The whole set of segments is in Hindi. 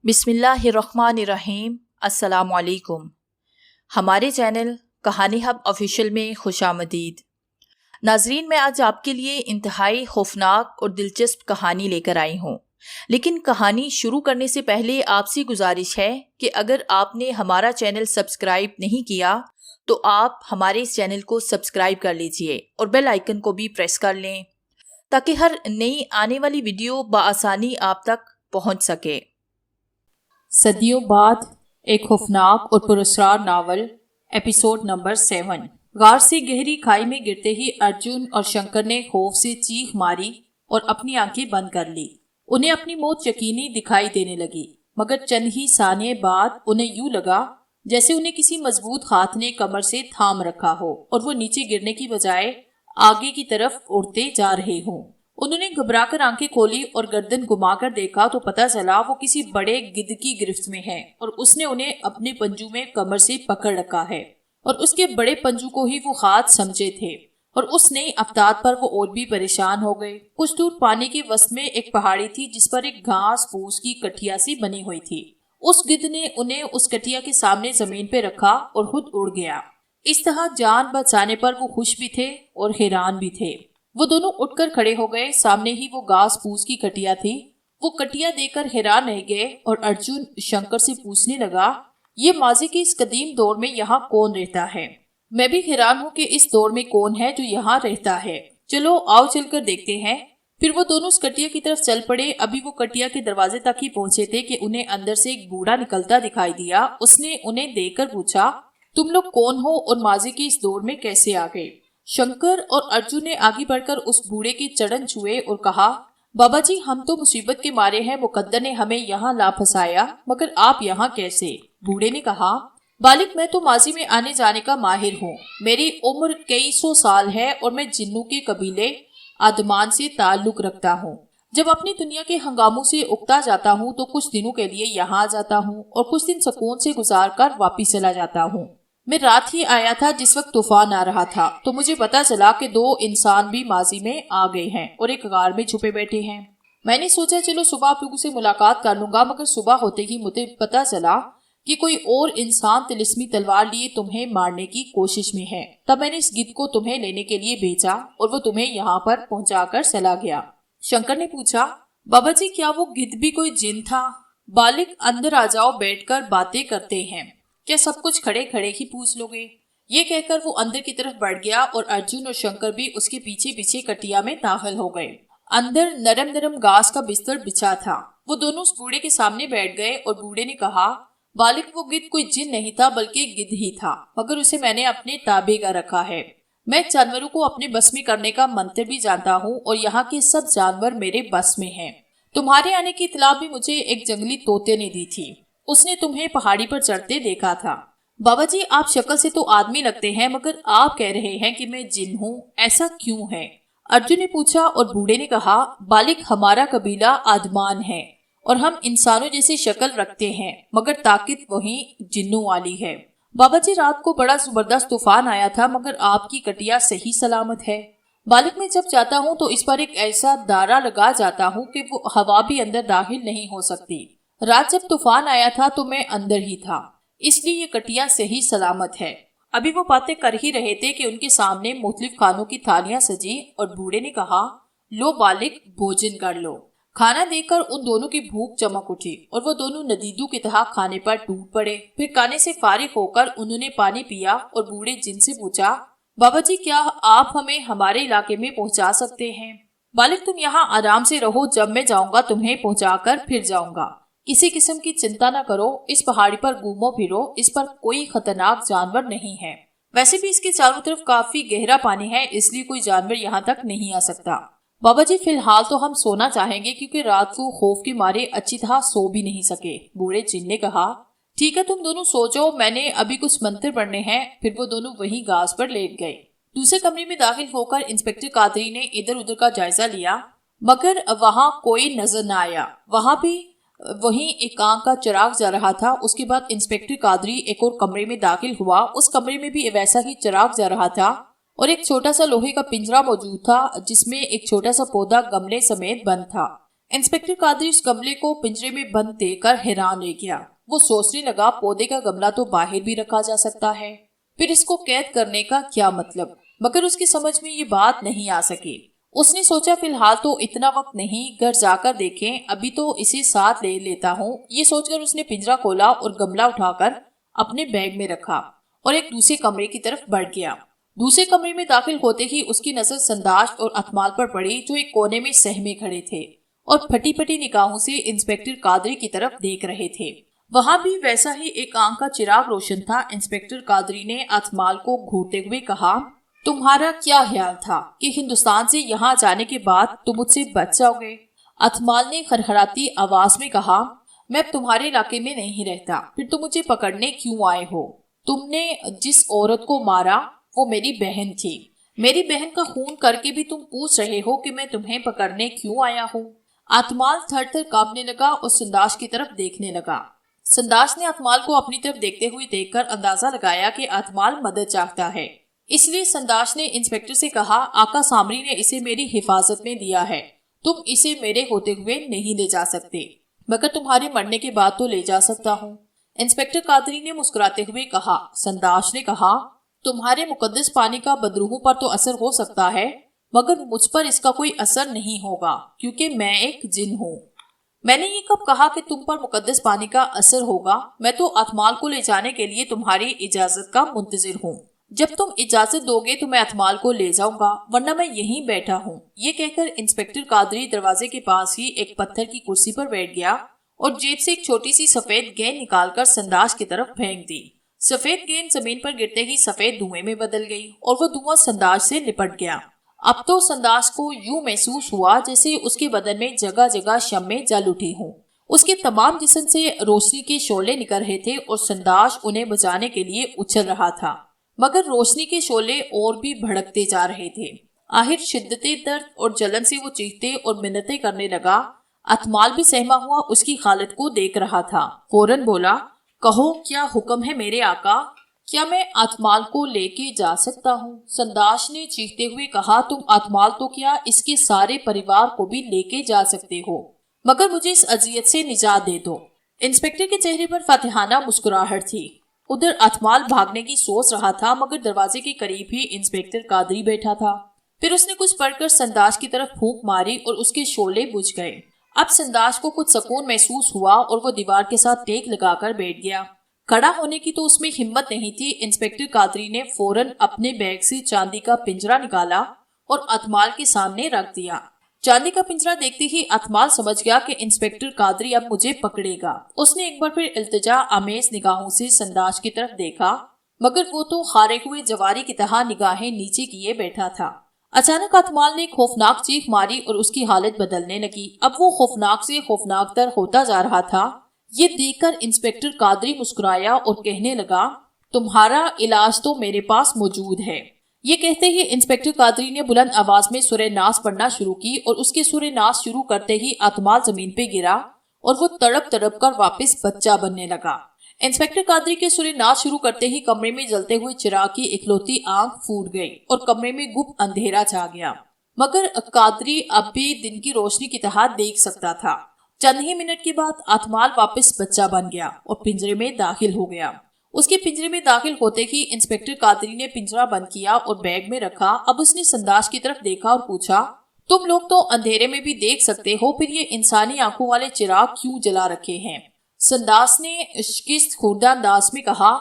बिस्मिल्लाहिर्रहमानिर्रहीम। अस्सलामुअलैकुम। हमारे चैनल कहानी हब ऑफिशियल में खुशामदीद। नाजरीन, मैं आज आपके लिए इंतहाई खौफनाक और दिलचस्प कहानी लेकर आई हूँ। लेकिन कहानी शुरू करने से पहले आपसे गुजारिश है कि अगर आपने हमारा चैनल सब्सक्राइब नहीं किया तो आप हमारे इस चैनल को सब्सक्राइब कर लीजिए और बेल आइकन को भी प्रेस कर लें ताकि हर नई आने वाली वीडियो बआसानी आप तक पहुँच सके। सदियों बाद एक खौफनाक और पुरस्कार नावल, एपिसोड नंबर 7। गार से गहरी खाई में गिरते ही अर्जुन और शंकर ने खौफ से चीख मारी और अपनी आंखें बंद कर ली। उन्हें अपनी मौत यकीनी दिखाई देने लगी, मगर चंद ही सानिये बाद उन्हें यूं लगा जैसे उन्हें किसी मजबूत हाथ ने कमर से थाम रखा हो और वो नीचे गिरने की बजाय आगे की तरफ उड़ते जा रहे हों। उन्होंने घबराकर आंखें खोली और गर्दन घुमाकर देखा तो पता चला वो किसी बड़े गिद्ध की गिरफ्त में है और उसने उन्हें अपने पंजू में कमर से पकड़ रखा है और उसके बड़े पंजू को ही वो हाथ समझे थे। और उस नई अफ्ताब पर वो और भी परेशान हो गए। कुछ दूर पानी के वस्त में एक पहाड़ी थी जिस पर एक घास फूस की कठिया सी बनी हुई थी। उस गिद्ध ने उन्हें उस कठिया के सामने जमीन पे रखा और खुद उड़ गया। इस तरह जान बचाने पर वो खुश भी थे और हैरान भी थे। वो दोनों उठकर खड़े हो गए। सामने ही वो घास फूस की कटिया थी। वो कटिया देखकर हैरान रह गए और अर्जुन शंकर से पूछने लगा, ये माजी के इस कदीम दौर में यहाँ कौन रहता है? मैं भी हैरान हूँ कि इस दौर में कौन है जो यहाँ रहता है। चलो आओ चलकर देखते हैं। फिर वो दोनों उस कटिया की तरफ चल पड़े। अभी वो कटिया के दरवाजे तक ही पहुंचे थे कि उन्हें अंदर से एक बूढ़ा निकलता दिखाई दिया। उसने उन्हें देखकर पूछा, तुम लोग कौन हो और माजी के इस दौर में कैसे आ गए? शंकर और अर्जुन ने आगे बढ़कर उस बूढ़े के चरण छुए और कहा, बाबा जी, हम तो मुसीबत के मारे हैं। मुकद्दर ने हमें यहाँ ला फंसाया, मगर आप यहाँ कैसे? बूढ़े ने कहा, बालिक, मैं तो माजी में आने जाने का माहिर हूँ। मेरी उम्र कई सौ साल है और मैं जिन्नों के कबीले आदमान से ताल्लुक रखता हूँ। जब अपनी दुनिया के हंगामों से उकता जाता हूँ तो कुछ दिनों के लिए यहाँ आ जाता हूँ और कुछ दिन सुकून से गुजार कर वापिस चला जाता हूँ। मैं रात ही आया था जिस वक्त तूफान आ रहा था, तो मुझे पता चला कि दो इंसान भी माजी में आ गए हैं और एक गार में छुपे बैठे हैं। मैंने सोचा चलो सुबह आप लोगों से मुलाकात कर लूंगा, मगर सुबह होते ही मुझे पता चला कि कोई और इंसान तिलिस्मी तलवार लिए तुम्हें मारने की कोशिश में है। तब मैंने इस गिद्ध को तुम्हें लेने के लिए भेजा और वो तुम्हें यहाँ पर पहुँचा चला गया। शंकर ने पूछा, बाबा जी, क्या वो गिद्ध भी कोई जिन था? बालिक, अंदर आ जाओ, बैठकर बातें करते हैं। क्या सब कुछ खड़े खड़े ही पूछ लोगे? ये कहकर वो अंदर की तरफ बढ़ गया और अर्जुन और शंकर भी उसके पीछे पीछे कटिया में दाखिल हो गए। अंदर नरम नरम घास का बिस्तर बिछा था। वो दोनों उस बूढ़े के सामने बैठ गए और बूढ़े ने कहा, बालिक, वो गिद्ध कोई जिन नहीं था बल्कि गिद्ध ही था, मगर उसे मैंने अपने ताबे का रखा है। मैं जानवरों को अपने बस में करने का मंत्र भी जानता हूँ और यहाँ के सब जानवर मेरे बस में हैं। तुम्हारे आने की इत्तला भी मुझे एक जंगली तोते ने दी थी। उसने तुम्हें पहाड़ी पर चढ़ते देखा था। बाबा जी, आप शक्ल से तो आदमी लगते हैं, मगर आप कह रहे हैं कि मैं जिन हूँ, ऐसा क्यों है? अर्जुन ने पूछा और बूढ़े ने कहा, बालिक, हमारा कबीला आदमान है और हम इंसानों जैसी शक्ल रखते हैं, मगर ताकत वही जिन्नों वाली है। बाबा जी, रात को बड़ा जबरदस्त तूफान आया था, मगर आपकी कटिया सही सलामत है। बालिक, मैं जब जाता हूँ तो इस पर एक ऐसा दारा लगा जाता हूँ कि वो हवा भी अंदर दाखिल नहीं हो सकती। रात जब तूफान आया था तो मैं अंदर ही था, इसलिए ये कटिया सही सलामत है। अभी वो बातें कर ही रहे थे कि उनके सामने मुख्तलिफ खानों की थालियां सजी और बूढ़े ने कहा, लो बालिक, भोजन कर लो। खाना देकर उन दोनों की भूख चमक उठी और वो दोनों नदीदू की तरह खाने पर टूट पड़े। फिर खाने से फारिग होकर उन्होंने पानी पिया और बूढ़े जिन से पूछा, बाबा जी, क्या आप हमें हमारे इलाके में पहुंचा सकते हैं? बालिक, तुम यहाँ आराम से रहो, जब मैं जाऊंगा तुम्हें पहुंचाकर फिर जाऊंगा। किसी किस्म की चिंता न करो। इस पहाड़ी पर घूमो फिरो, इस पर कोई खतरनाक जानवर नहीं है। वैसे भी इसके चारों तरफ काफी गहरा पानी है, इसलिए कोई जानवर यहाँ तक नहीं आ सकता। बाबा जी, फिलहाल तो हम सोना चाहेंगे क्योंकि रात को खौफ के मारे अच्छी तरह सो भी नहीं सके। बूढ़े जिन ने कहा, ठीक है, तुम दोनों सो जाओ, मैंने अभी कुछ मंत्र पढ़ने हैं। फिर वो दोनों वहीं घास पर लेट गए। दूसरे कमरे में दाखिल होकर इंस्पेक्टर कादरी ने इधर उधर का जायजा लिया, मगर वहाँ कोई नजर न आया। वहाँ भी वहीं एक आंख का चिराग जा रहा था। उसके बाद इंस्पेक्टर कादरी एक और कमरे में दाखिल हुआ। उस कमरे में भी वैसा ही चिराग जा रहा था और एक छोटा सा लोहे का पिंजरा मौजूद था जिसमें एक छोटा सा पौधा गमले समेत बंद था। इंस्पेक्टर कादरी उस गमले को पिंजरे में बंद देखकर हैरान रह गया। वो सोचने लगा, पौधे का गमला तो बाहर भी रखा जा सकता है, फिर इसको कैद करने का क्या मतलब। मगर उसकी समझ में ये बात नहीं आ सकी। उसने सोचा फिलहाल तो इतना वक्त नहीं, घर जाकर देखें, अभी तो इसे साथ ले लेता हूँ। ये सोचकर उसने पिंजरा खोला और गमला उठाकर अपने बैग में रखा और एक दूसरे कमरे की तरफ बढ़ गया। दूसरे कमरे में दाखिल होते ही उसकी नजर संदाश और अतमाल पर पड़ी, जो एक कोने में सहमे खड़े थे और फटी फटी निगाहों से इंस्पेक्टर कादरी की तरफ देख रहे थे। वहां भी वैसा ही एक आंख का चिराग रोशन था। इंस्पेक्टर कादरी ने अतमाल को घूरते हुए कहा, तुम्हारा क्या ख्याल था कि हिंदुस्तान से यहाँ जाने के बाद तुम मुझसे बच जाओगे? अतमाल ने खरखराती आवाज में कहा, मैं तुम्हारे इलाके में नहीं रहता, फिर तुम मुझे पकड़ने क्यों आए हो? तुमने जिस औरत को मारा वो मेरी बहन थी। मेरी बहन का खून करके भी तुम पूछ रहे हो कि मैं तुम्हें पकड़ने क्यों आया हूँ? अतमाल थर थर कांपने लगा और संदाश की तरफ देखने लगा। संदाश ने अतमाल को अपनी तरफ देखते हुए देखकर अंदाजा लगाया कि अतमाल मदद चाहता है। इसलिए संदाश ने इंस्पेक्टर से कहा, आका सामरी ने इसे मेरी हिफाजत में दिया है, तुम इसे मेरे होते हुए नहीं ले जा सकते, मगर तुम्हारे मरने के बाद तो ले जा सकता हूँ। इंस्पेक्टर कादरी ने मुस्कुराते हुए कहा। संदाश ने कहा, तुम्हारे मुकद्दस पानी का बदरूहों पर तो असर हो सकता है, मगर मुझ पर इसका कोई असर नहीं होगा, क्योंकि मैं एक जिन हूँ। मैंने ये कब कहा कि तुम पर मुकद्दस पानी का असर होगा? मैं तो अतमाल को ले जाने के लिए तुम्हारी इजाजत का मुंतजिर हूँ। जब तुम इजाजत दोगे तो मैं अतमाल को ले जाऊंगा, वरना मैं यहीं बैठा हूँ। ये कहकर इंस्पेक्टर कादरी दरवाजे के पास ही एक पत्थर की कुर्सी पर बैठ गया और जेब से एक छोटी सी सफेद गेंद निकालकर संदाश की तरफ फेंक दी। सफेद गेंद जमीन पर गिरते ही सफेद धुएं में बदल गई और वो धुआं संदाश से लिपट गया। अब तो संदाश को यूं महसूस हुआ जैसे उसके बदन में जगह जगह शम्में जल उठी हों। उसके तमाम जिस्म से रोशनी के शोले निकल रहे थे और संदाश उन्हें बचाने के लिए उछल रहा था, मगर रोशनी के शोले और भी भड़कते जा रहे थे। आखिर शिद्दते दर्द और जलन से वो चीखते और मिन्नतें करने लगा। अतमाल भी सहमा हुआ उसकी हालत को देख रहा था। फौरन बोला, कहो क्या हुक्म है मेरे आका? क्या मैं अतमाल को लेके जा सकता हूँ? संदाश ने चीखते हुए कहा, तुम अतमाल तो क्या इसके सारे परिवार को भी लेके जा सकते हो, मगर मुझे इस अजियत से निजात दे दो। इंस्पेक्टर के चेहरे पर फातिहाना मुस्कुराहट थी। उधर अतमाल भागने की सोच रहा था, मगर दरवाजे के करीब ही इंस्पेक्टर कादरी बैठा था। फिर उसने कुछ पढ़कर संदाश की तरफ फूंक मारी और उसके शोले बुझ गए। अब संदाश को कुछ सुकून महसूस हुआ और वो दीवार के साथ टेक लगाकर बैठ गया। खड़ा होने की तो उसमें हिम्मत नहीं थी। इंस्पेक्टर कादरी ने फौरन अपने बैग से चांदी का पिंजरा निकाला और अतमाल के सामने रख दिया। चांदी का पिंजरा देखते ही अतमाल समझ गया कि इंस्पेक्टर कादरी अब मुझे पकड़ेगा। उसने एक बार फिर इल्तिजा आमेज निगाहों से संदाश की तरफ देखा, मगर वो तो हारे हुए जवारी की तरह निगाहें नीचे किए बैठा था। अचानक अतमाल ने खौफनाक चीख मारी और उसकी हालत बदलने लगी। अब वो खौफनाक से खौफनाक तर होता जा रहा था। ये देखकर इंस्पेक्टर कादरी मुस्कुराया और कहने लगा, तुम्हारा इलाज तो मेरे पास मौजूद है। ये कहते ही इंस्पेक्टर कादरी ने बुलंद आवाज में सूरह नास पढ़ना शुरू की और उसके सूरह नास शुरू करते ही अतमाल जमीन पे गिरा और वो तड़प तड़प कर वापस बच्चा बनने लगा। इंस्पेक्टर कादरी के सूरह नास शुरू करते ही कमरे में जलते हुए चिराग की इकलौती आंख फूट गई और कमरे में गुप्त अंधेरा छा गया, मगर कादरी अब भी दिन की रोशनी की तरह देख सकता था। चंद ही मिनट के बाद अतमाल वापस बच्चा बन गया और पिंजरे में दाखिल हो गया। उसके पिंजरे में दाखिल होते ही इंस्पेक्टर कादरी ने पिंजरा बंद किया और बैग में रखा। अब उसने संदाश की तरफ देखा और पूछा, तुम लोग तो अंधेरे में भी देख सकते हो, फिर ये इंसानी आंखों वाले चिराग क्यों जला रखे हैं? संदास ने शिकस्त खुर्दा अंदाज में कहा,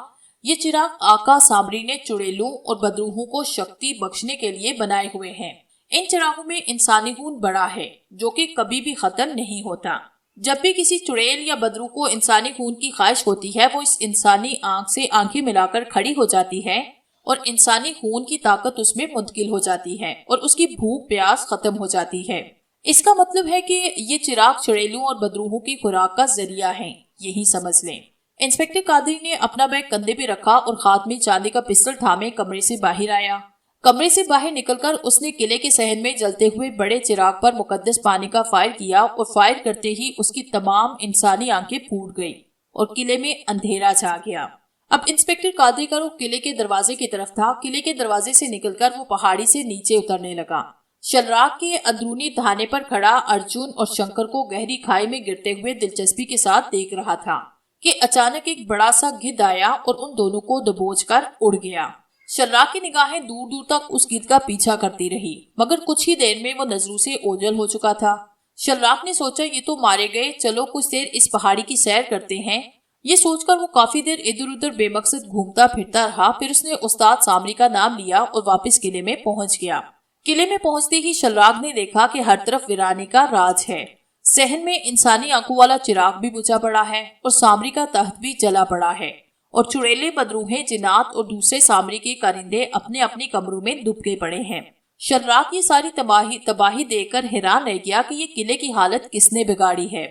ये चिराग आका सामरी ने चुड़ैलों और बदरूहों को शक्ति बख्शने के लिए बनाए हुए हैं। इन चिरागों में इंसानी खून बड़ा है, जो कि कभी भी खत्म नहीं होता। जब भी किसी चुड़ैल या बदरू को इंसानी खून की ख्वाहिश होती है, वो इस इंसानी आंख से आंखें मिलाकर खड़ी हो जाती है और इंसानी खून की ताकत उसमें मुंतकिल हो जाती है और उसकी भूख प्यास खत्म हो जाती है। इसका मतलब है कि ये चिराग चुड़ैलों और बदरूहों की खुराक का जरिया है, यही समझ लें। इंस्पेक्टर कादरी ने अपना बैग कंधे पे रखा और हाथ में चांदी का पिस्टल थामे कमरे से बाहर आया। कमरे से बाहर निकलकर उसने किले के सहन में जलते हुए बड़े चिराग पर मुकद्दस पानी का फायर किया और फायर करते ही उसकी तमाम इंसानी आंखें फूट गई और किले में अंधेरा छा गया। अब इंस्पेक्टर कादरी का रुख किले के दरवाजे की तरफ था। किले के दरवाजे से निकलकर वो पहाड़ी से नीचे उतरने लगा। शर्राग के अंदरूनी धाने पर खड़ा अर्जुन और शंकर को गहरी खाई में गिरते हुए दिलचस्पी के साथ देख रहा था कि अचानक एक बड़ा सा गिद्ध आया और उन दोनों को दबोचकर उड़ गया। शर्राग की निगाहें दूर दूर तक उस गिद्ध का पीछा करती रही, मगर कुछ ही देर में वो नजरों से ओझल हो चुका था। शर्राग ने सोचा ये तो मारे गए, चलो कुछ देर इस पहाड़ी की सैर करते हैं। ये सोचकर वो काफी देर इधर उधर बेमकसद घूमता फिरता रहा। फिर उसने उस्ताद सामरी का नाम लिया और वापस किले में पहुंच गया। किले में पहुंचते ही शर्राग ने देखा कि हर तरफ वीरानी का राज है। सहन में इंसानी आंखों वाला चिराग भी बुझा पड़ा है और सामरी का तख्त भी जला पड़ा है और चुड़ैले, बदरूहें, जिन्नात और दूसरे सामरी के कारिंदे अपने अपने कमरों में दुबके पड़े हैं। शर्राग ये सारी तबाही देखकर हैरान रह गया कि ये किले की हालत किसने बिगाड़ी है।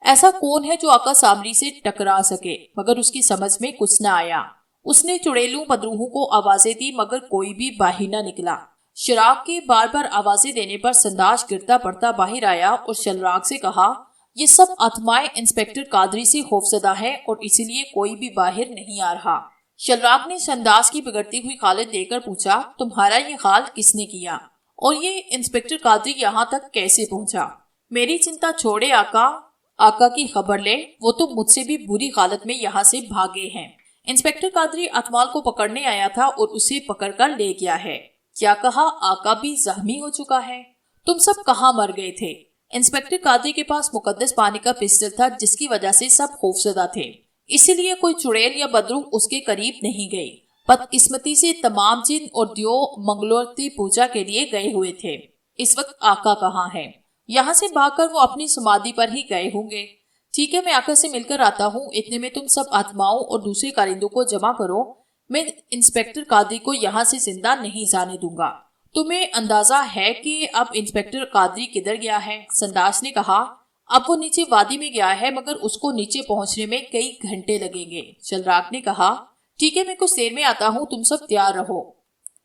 ऐसा कौन है जो आका सामरी से टकरा सके, मगर उसकी समझ में कुछ न आया। उसने चुड़ैलों, बदरूहों को आवाजें दी, मगर कोई भी बाहर न निकला। शर्राग के बार बार आवाजें देने पर संदाश गिरता पड़ता बाहर आया और शर्राग से कहा, ये सब आत्माएं इंस्पेक्टर कादरी से खौफजदा है और इसीलिए कोई भी बाहर नहीं आ रहा। शर्राग ने संदास की बिगड़ती हुई हालत देखकर पूछा, तुम्हारा ये हाल किसने किया और ये इंस्पेक्टर कादरी यहाँ तक कैसे पहुँचा? मेरी चिंता छोड़े आका की खबर ले, वो तो मुझसे भी बुरी हालत में यहाँ से भागे हैं। इंस्पेक्टर कादरी अतमाल को पकड़ने आया था और उसे पकड़कर ले गया है। क्या कहा? आका भी जख्मी हो चुका है। तुम सब कहाँ मर गए थे? इंस्पेक्टर कादरी के पास मुकद्दस पानी का पिस्टल था, जिसकी वजह से सब खौफजदा थे, इसीलिए कोई चुड़ैल या बदरूह उसके करीब नहीं गई। बदकिस्मती से तमाम जिन और दियो मंगलोरती पूजा के लिए गए हुए थे। इस वक्त आका कहाँ है? यहाँ से भागकर वो अपनी समाधि पर ही गए होंगे। ठीक है, मैं आका से मिलकर आता हूँ। इतने में तुम सब आत्माओं और दूसरे कारिंदों को जमा करो। मैं इंस्पेक्टर कादरी को यहाँ से जिंदा नहीं जाने दूंगा। तुम्हें अंदाजा है कि अब इंस्पेक्टर कादरी किधर गया है? संदास ने कहा, अब वो नीचे वादी में गया है, मगर उसको नीचे पहुंचने में कई घंटे लगेंगे। शर्राग ने कहा, ठीक है, मैं कुछ देर में आता हूँ, तुम सब तैयार रहो।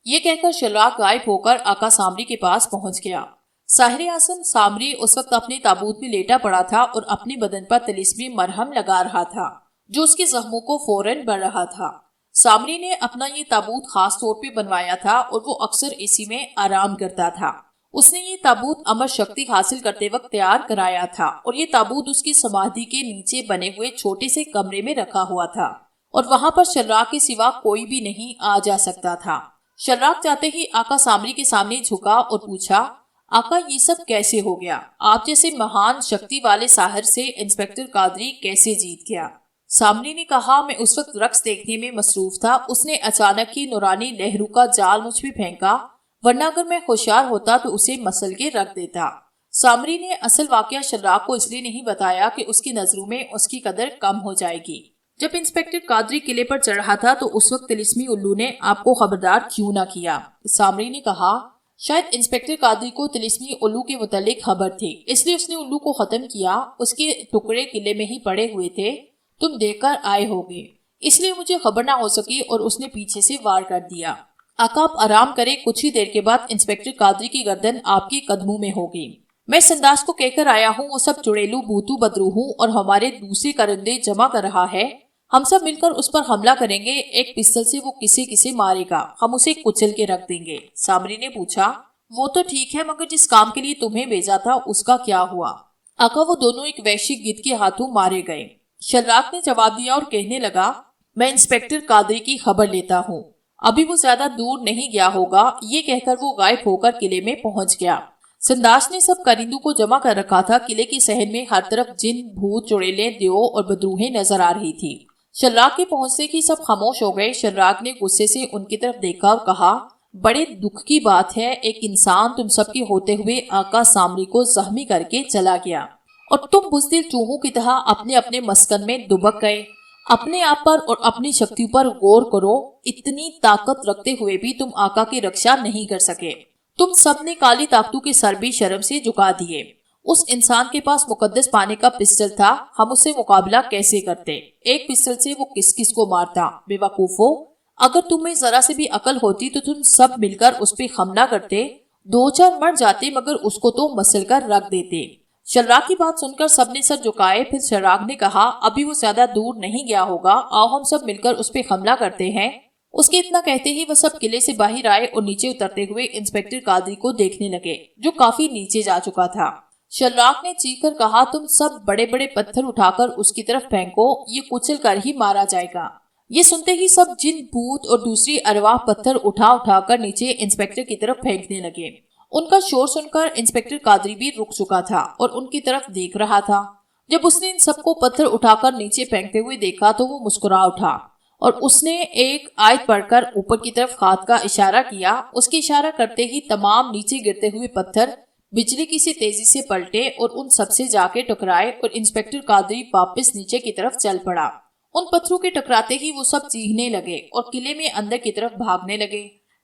ये कहकर शर्राग गायब होकर आका सामरी के पास पहुंच गया। साहिर आसन सामरी उस वक्त अपने ताबूत में लेटा पड़ा था और अपने बदन पर तिलिस्मी मरहम लगा रहा था, जो उसके जख्मों को फौरन बढ़ रहा था। सामरी ने अपना ये ताबूत खास तौर पे बनवाया था और वो अक्सर इसी में आराम करता था। उसने ये ताबूत अमर शक्ति हासिल करते वक्त तैयार कराया था और ये ताबूत उसकी समाधि के नीचे बने हुए छोटे से कमरे में रखा हुआ था और वहां पर शर्राग के सिवा कोई भी नहीं आ जा सकता था। शर्राग जाते ही आका सामरी के सामने झुका और पूछा, आका ये सब कैसे हो गया? आप जैसे महान शक्ति वाले साहिर से इंस्पेक्टर कादरी कैसे जीत गया? सामरी ने कहा, मैं उस वक्त रक्स देखने में मसरूफ था। उसने अचानक ही नूरानी लहरों का जाल मुझ पे फेंका, वरना अगर मैं होशियार होता तो उसे मसल के रख देता। सामरी ने असल वाकया शर्राग को इसलिए नहीं बताया कि उसकी नजरों में उसकी कदर कम हो जाएगी। जब इंस्पेक्टर कादरी किले पर चढ़ रहा था तो उस वक्त तिलिस्मी उल्लू ने आपको खबरदार क्यों न किया? सामरी ने कहा, शायद इंस्पेक्टर कादरी को तिलिस्मी उल्लू के मुतालिक खबर थी, इसलिए उसने उल्लू को खत्म किया। उसके टुकड़े किले में ही पड़े हुए थे, तुम देखकर आए होगे, इसलिए मुझे खबर ना हो सकी और उसने पीछे से वार कर दिया। आका आप आराम करें, कुछ ही देर के बाद इंस्पेक्टर कादरी की गर्दन आपके कदमों में होगी। मैं संदास को कहकर आया हूँ, वो सब चुड़ैलू, बूतू, बदरूहों और हमारे दूसरे परिंदे जमा कर रहा है। हम सब मिलकर उस पर हमला करेंगे। एक पिस्तल से वो किसे किसे मारेगा, हम उसे कुचल के रख देंगे। सामरी ने पूछा, वो तो ठीक है, मगर जिस काम के लिए तुम्हें भेजा था उसका क्या हुआ? आका वो दोनों एक वैश्विक गिद्ध के हाथों मारे गए। शर्राग ने जवाब दिया और कहने लगा, मैं इंस्पेक्टर कादरी की खबर लेता हूँ, अभी वो ज्यादा दूर नहीं गया होगा। ये कहकर वो गायब होकर किले में पहुंच गया। संदास ने सब करिंदों को जमा कर रखा था। किले की सहन में हर तरफ जिन, भूत, चुड़ैलें, देव और बदरूहें नजर आ रही थी। शर्राग के पहुंचते ही सब खामोश हो गए। शर्राग ने गुस्से से उनकी तरफ देखा और कहा, बड़े दुख की बात है, एक इंसान तुम सबके होते हुए आका सामरी को जख्मी करके चला गया और तुम बुज़दिल चूहों की तरह अपने अपने मस्कन में दुबक गए। अपने आप पर और अपनी शक्तियों पर गौर करो। इतनी ताकत रखते हुए भी तुम आका की रक्षा नहीं कर सके। तुम सब ने काली ताकतों के सर भी शर्म से झुका दिए। उस इंसान के पास मुकद्दस पानी का पिस्टल था, हम उससे मुकाबला कैसे करते? एक पिस्टल से वो किस किस को मारता? बेवकूफो, अगर तुम्हें जरा से भी अकल होती तो तुम सब मिलकर उस पर हमला करते। 2-4 मर जाते, मगर उसको तो मसल कर रख देते। शर्राग की बात सुनकर सबने सर झुकाए। फिर शर्राग ने कहा, अभी वो ज्यादा दूर नहीं गया होगा, आओ हम सब मिलकर उस पर हमला करते हैं। उसके इतना कहते ही वह सब किले से बाहर आए और नीचे उतरते हुए इंस्पेक्टर कादरी को देखने लगे, जो काफी नीचे जा चुका था। शर्राक ने चीख कर कहा, तुम सब बड़े बड़े पत्थर उठाकर उसकी तरफ फेंको, ये कुचल कर ही मारा जाएगा। ये सुनते ही सब जिन, भूत और दूसरी अरवाह पत्थर उठा उठाकर नीचे इंस्पेक्टर की तरफ फेंकने लगे। उनका शोर सुनकर इंस्पेक्टर कादरी भी रुक चुका था और उनकी तरफ देख रहा था। जब उसने इन सबको पत्थर उठाकर नीचे फेंकते हुए देखा तो वो मुस्कुरा उठा और उसने एक आयत पढ़कर ऊपर की तरफ हाथ का इशारा किया। उसके इशारा करते ही तमाम नीचे गिरते हुए पत्थर बिजली की सी तेजी से पलटे और उन सबसे जाके टकराए और इंस्पेक्टर कादरी वापस नीचे की तरफ चल पड़ा। उन पत्थरों के टकराते ही वो सब चीखने लगे और किले में अंदर की तरफ भागने लगे।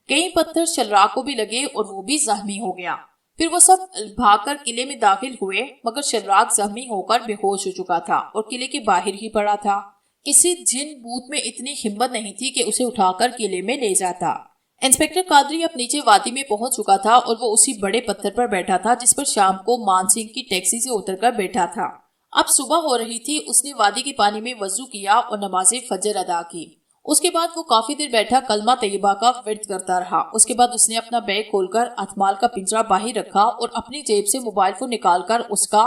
कई पत्थर शर्राक को भी लगे और वो भी जख्मी हो गया। फिर वो सब भागकर किले में दाखिल हुए, मगर शर्राक जख्मी होकर बेहोश हो चुका था और किले के बाहर ही पड़ा था। किसी जिन भूत में इतनी हिम्मत नहीं थी कि उसे उठाकर किले में ले जाता। इंस्पेक्टर कादरी अब नीचे वादी में पहुंच चुका था और वो उसी बड़े पत्थर पर बैठा था जिस पर शाम को मान सिंह की टैक्सी से उतरकर बैठा था। अब सुबह हो रही थी। उसने वादी के पानी में वजू किया और नमाज़े फजर अदा की। उसके बाद वो काफी देर बैठा कलमा तैयबा का विर्द करता रहा। उसके बाद उसने अपना बैग खोलकर अतमाल का पिंजरा बाहर रखा और अपनी जेब से मोबाइल फोन निकालकर उसका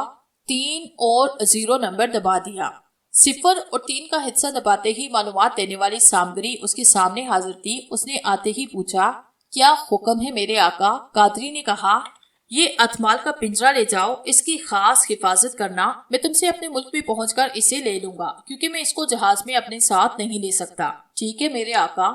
3 और 0 नंबर दबा दिया। 0 और 3 का हिस्सा दबाते ही मालूमात देने वाली सामग्री उसके सामने हाजिर थी। उसने आते ही पूछा, क्या हुक्म है मेरे आका? कादरी ने कहा, ये अतमाल का पिंजरा ले जाओ, इसकी खास हिफाजत करना। मैं तुमसे अपने मुल्क में पहुंचकर इसे ले लूंगा, क्योंकि मैं इसको जहाज में अपने साथ नहीं ले सकता। ठीक है मेरे आका,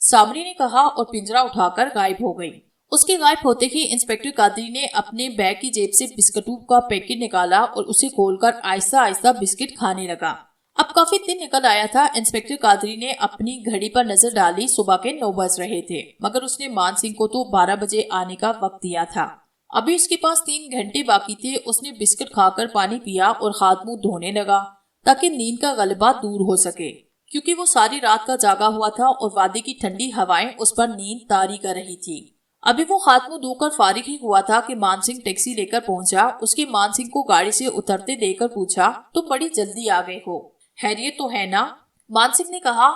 सामरी ने कहा और पिंजरा उठाकर गायब हो गई। उसके गायब होते ही इंस्पेक्टर कादरी ने अपने बैग की जेब से बिस्कुटों का पैकेट निकाला और उसे खोलकर आहिस्ता आहिस्ता बिस्किट खाने लगा। अब काफी दिन निकल आया था। इंस्पेक्टर कादरी ने अपनी घड़ी पर नजर डाली। सुबह के 9 बज रहे थे, मगर उसने मान सिंह को तो 12 बजे आने का वक्त दिया था। अभी उसके पास 3 घंटे बाकी थे। उसने बिस्किट खाकर पानी पिया और हाथ मुंह धोने लगा ताकि नींद का गलबा दूर हो सके, क्योंकि वो सारी रात का जागा हुआ था और वादी की ठंडी हवाएं उस पर नींद तारी कर रही थी। अभी वो हाथ मुंह धोकर फारिग ही हुआ था कि मान सिंह टैक्सी लेकर पहुंचा। उसके मान सिंह को गाड़ी से उतरते देखकर पूछा, तुम बड़ी जल्दी आ गए हो, खैरियत तो है ना? मान सिंह ने कहा,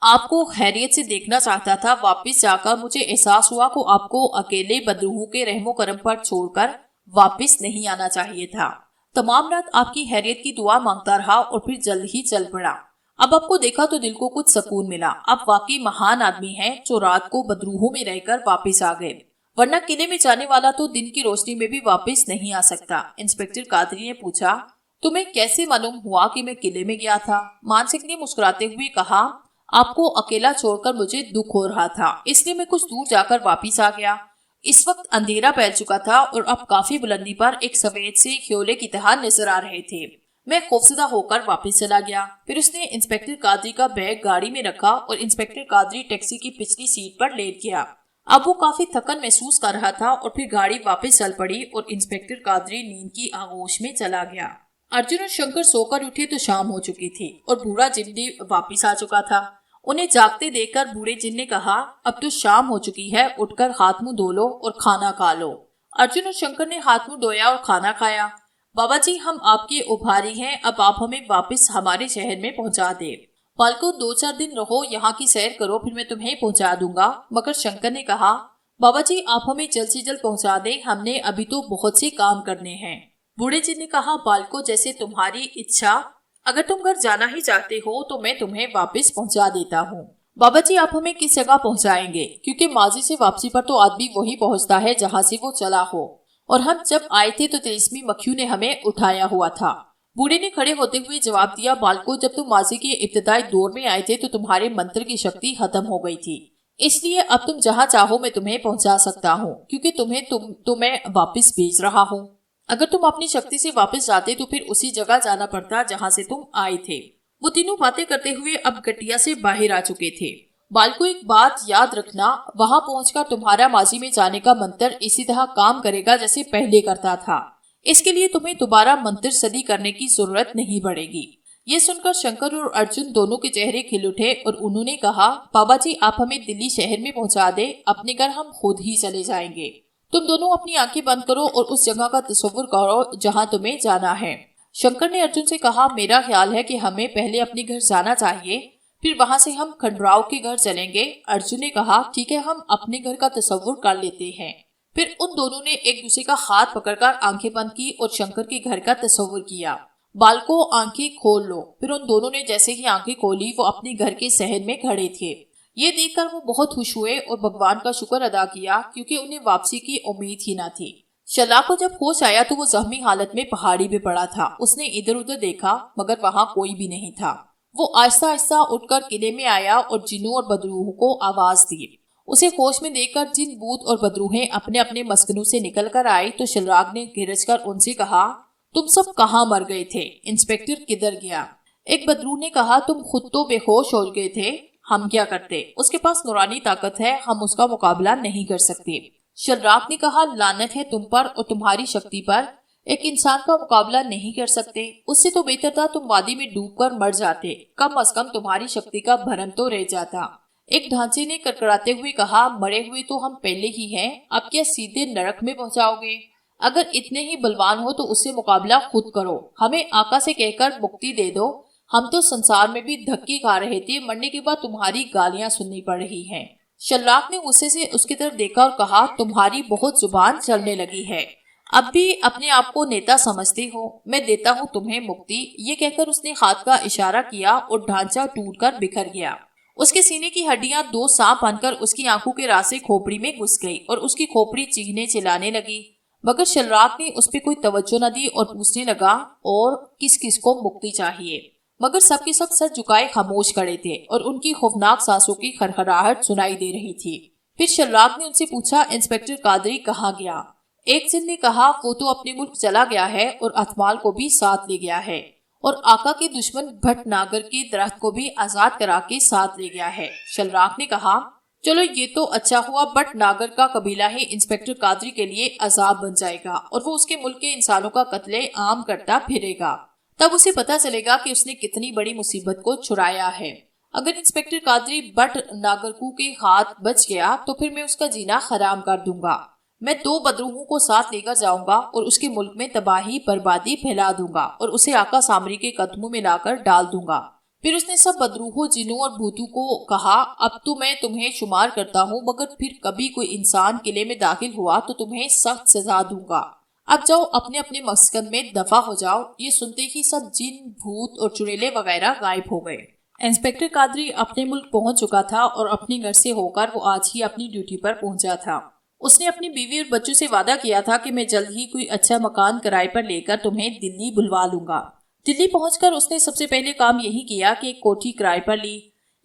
आपको खैरियत से देखना चाहता था। वापस जाकर मुझे एहसास हुआ को आपको अकेले बदरूहों के रहमो करम पर छोड़कर वापस नहीं आना चाहिए था। तमाम रात आपकी खैरियत की दुआ मांगता रहा और फिर जल्द ही चल पड़ा। अब आपको देखा तो दिल को कुछ सुकून मिला। आप वाकई महान आदमी हैं जो रात को बदरूहों में रहकर वापस आ गए, वरना किले में जाने वाला तो दिन की रोशनी में भी वापस नहीं आ सकता। इंस्पेक्टर कादरी ने पूछा, तुम्हें कैसे मालूम हुआ कि मैं किले में गया था? मान सिंह ने मुस्कुराते हुए कहा, आपको अकेला छोड़कर मुझे दुख हो रहा था, इसलिए मैं कुछ दूर जाकर वापिस आ गया। इस वक्त अंधेरा फैल चुका था और अब काफी बुलंदी पर एक सफेद से ख्योले की तरह नजर आ रहे थे। मैं खौफजदा होकर वापस चला गया। फिर उसने इंस्पेक्टर कादरी का बैग गाड़ी में रखा और इंस्पेक्टर कादरी टैक्सी की पिछली सीट पर लेट गया। अब वो काफी थकन महसूस कर रहा था और फिर गाड़ी वापस चल पड़ी और इंस्पेक्टर कादरी नींद की आगोश में चला गया। अर्जुन और शंकर सोकर उठे तो शाम हो चुकी थी और बूढ़ा जिन भी वापिस आ चुका था। उन्हें जागते देखकर बूढ़े जिन ने कहा, अब तो शाम हो चुकी है, उठकर हाथ मुंह धो लो और खाना खा लो। अर्जुन और शंकर ने हाथ मुंह धोया और खाना खाया। बाबा जी, हम आपके उभारी हैं, अब आप हमें वापस हमारे शहर में पहुंचा दे। पालको 2-4 दिन रहो, यहाँ की सैर करो, फिर मैं तुम्हें पहुंचा दूंगा। मगर शंकर ने कहा, बाबा जी आप हमें जल्द से जल्द पहुंचा दें, हमने अभी तो बहुत से काम करने हैं। बूढ़े जी ने कहा, बालको जैसे तुम्हारी इच्छा, अगर तुम घर जाना ही चाहते हो तो मैं तुम्हें वापस पहुंचा देता हूँ। बाबा जी आप हमें किस जगह पहुंचाएंगे? क्योंकि माजी से वापसी पर तो आदमी वही पहुंचता है जहाँ से वो चला हो, और हम जब आए थे तो तिलिस्मी मक्खियों ने हमें उठाया हुआ था। बूढ़े ने खड़े होते हुए जवाब दिया, बालको जब तुम माजी के इब्तिदाई दौर में आए थे तो तुम्हारे मंत्र की शक्ति खत्म हो गई थी, इसलिए अब तुम जहाँ चाहो मैं तुम्हें पहुंचा सकता हूँ, क्योंकि तुम्हें मैं वापस भेज रहा हूँ। अगर तुम अपनी शक्ति से वापस जाते तो फिर उसी जगह जाना पड़ता जहाँ से तुम आए थे। वो तीनों बातें करते हुए अब गटिया से बाहर आ चुके थे। बालको एक बात याद रखना, वहां पहुंचकर तुम्हारा माजी में जाने का मंत्र इसी तरह काम करेगा जैसे पहले करता था। इसके लिए तुम्हें दोबारा मंत्र सदी करने की जरूरत नहीं पड़ेगी। ये सुनकर शंकर और अर्जुन दोनों के चेहरे खिल उठे और उन्होंने कहा, बाबा जी आप हमें दिल्ली शहर में पहुंचा दे, अपने घर हम खुद ही चले जाएंगे। तुम दोनों अपनी आंखें बंद करो और उस जगह का तस्वुर करो जहां तुम्हें जाना है। शंकर ने अर्जुन से कहा, मेरा ख्याल है कि हमें पहले अपने घर जाना चाहिए, फिर वहां से हम खंडराव के घर चलेंगे। अर्जुन ने कहा, ठीक है, हम अपने घर का तस्वुर कर लेते हैं। फिर उन दोनों ने एक दूसरे का हाथ पकड़कर आंखें बंद की और शंकर के घर का तस्वुर किया। बालको, आंखें खोल लो। फिर उन दोनों ने जैसे ही आंखें खोली वो अपने घर के सहन में खड़े थे। ये देखकर वो बहुत खुश हुए और भगवान का शुक्र अदा किया, क्योंकि उन्हें वापसी की उम्मीद ही न थी। शल्लाक को जब होश आया तो वो जख्मी हालत में पहाड़ी पे पड़ा था। उसने इधर उधर देखा मगर वहां कोई भी नहीं था। वो आहिस्ता आहिस्ता उठकर किले में आया और जिन्नों और बदरूहों को आवाज दी। उसे होश में देखकर जिन, भूत और बदरूहें अपने अपने मस्कनों से निकल कर आए तो शल्लाक ने गिरज कर उनसे कहा, तुम सब कहाँ मर गए थे? इंस्पेक्टर किधर गया? एक बदरूह ने कहा, तुम खुद तो बेहोश हो गए थे, हम क्या करते? उसके पास नूरानी ताकत है, हम उसका मुकाबला नहीं कर सकते। शल्लाक ने कहा, लानत है तुम पर और तुम्हारी शक्ति पर, एक इंसान का मुकाबला नहीं कर सकते। उससे तो बेहतर था तुम वादी में डूबकर मर जाते, कम अज कम तुम्हारी शक्ति का भरम तो रह जाता। एक ढांचे ने कड़कड़ाते हुए कहा, मरे हुए तो हम पहले ही हैं, अब क्या सीधे नरक में पहुंचाओगे? अगर इतने ही बलवान हो तो उससे मुकाबला खुद करो, हमें आका से कहकर मुक्ति दे दो। हम तो संसार में भी धक्के खा रहे थे, मरने के बाद तुम्हारी गालियां सुननी पड़ रही हैं। शल्लाक ने गुस्से से उसकी तरफ देखा और कहा, तुम्हारी बहुत जुबान चलने लगी है, अब भी अपने आप को नेता समझते हो, मैं देता हूँ तुम्हें मुक्ति। ये कहकर उसने हाथ का इशारा किया और ढांचा टूटकर बिखर गया। उसके सीने की हड्डियां दो सांप बनकर उसकी आंखों के रास्ते खोपड़ी में घुस गई और उसकी खोपड़ी चीखने चिल्लाने लगी। मगर शल्लाक ने उस पर कोई तवज्जो न दी और पूछने लगा, और किस किस को मुक्ति चाहिए? मगर सबके सब सर झुकाए खामोश खड़े थे और उनकी खौफनाक सांसों की खड़खड़ाहट सुनाई दे रही थी। फिर शल्लाक ने उनसे पूछा, इंस्पेक्टर कादरी कहाँ गया? एक जन ने कहा, वो तो अपने मुल्क चला गया है और अतमाल को भी साथ ले गया है और आका के दुश्मन भटनागर के दरख्त को भी आजाद करा के साथ ले गया है। शल्लाक ने कहा, चलो ये तो अच्छा हुआ, भटनागर का कबीला ही इंस्पेक्टर कादरी के लिए अजाब बन जाएगा और वो उसके मुल्क के इंसानों का कत्ले आम करता फिरेगा। तब उसे पता चलेगा कि उसने कितनी बड़ी मुसीबत को छुड़ाया है। अगर इंस्पेक्टर कादरी भटनागरकू के हाथ बच गया तो फिर मैं उसका जीना हराम कर दूंगा। मैं 2 बदरूहों को साथ लेकर जाऊंगा और उसके मुल्क में तबाही बर्बादी फैला दूंगा और उसे आका सामरी के कदमों में लाकर डाल दूंगा। फिर उसने सब बदरूहों, जिन्नों और भूतों को कहा, अब तो मैं तुम्हें शुमार करता हूँ, मगर फिर कभी कोई इंसान किले में दाखिल हुआ तो तुम्हें सख्त सजा दूंगा। अब जाओ, अपने अपने मस्कन में दफा हो जाओ। ये सुनते ही सब जिन, भूत और चुड़ैले वगैरह गायब हो गए। इंस्पेक्टर कादरी अपने मुल्क पहुंच चुका था और अपने घर से होकर वो आज ही अपनी ड्यूटी पर पहुंचा था। उसने अपनी बीवी और बच्चों से वादा किया था कि मैं जल्द ही कोई अच्छा मकान किराए पर लेकर तुम्हें दिल्ली बुलवा लूंगा। दिल्ली पहुंचकर उसने सबसे पहले काम यही किया कि एक कोठी किराए पर ली।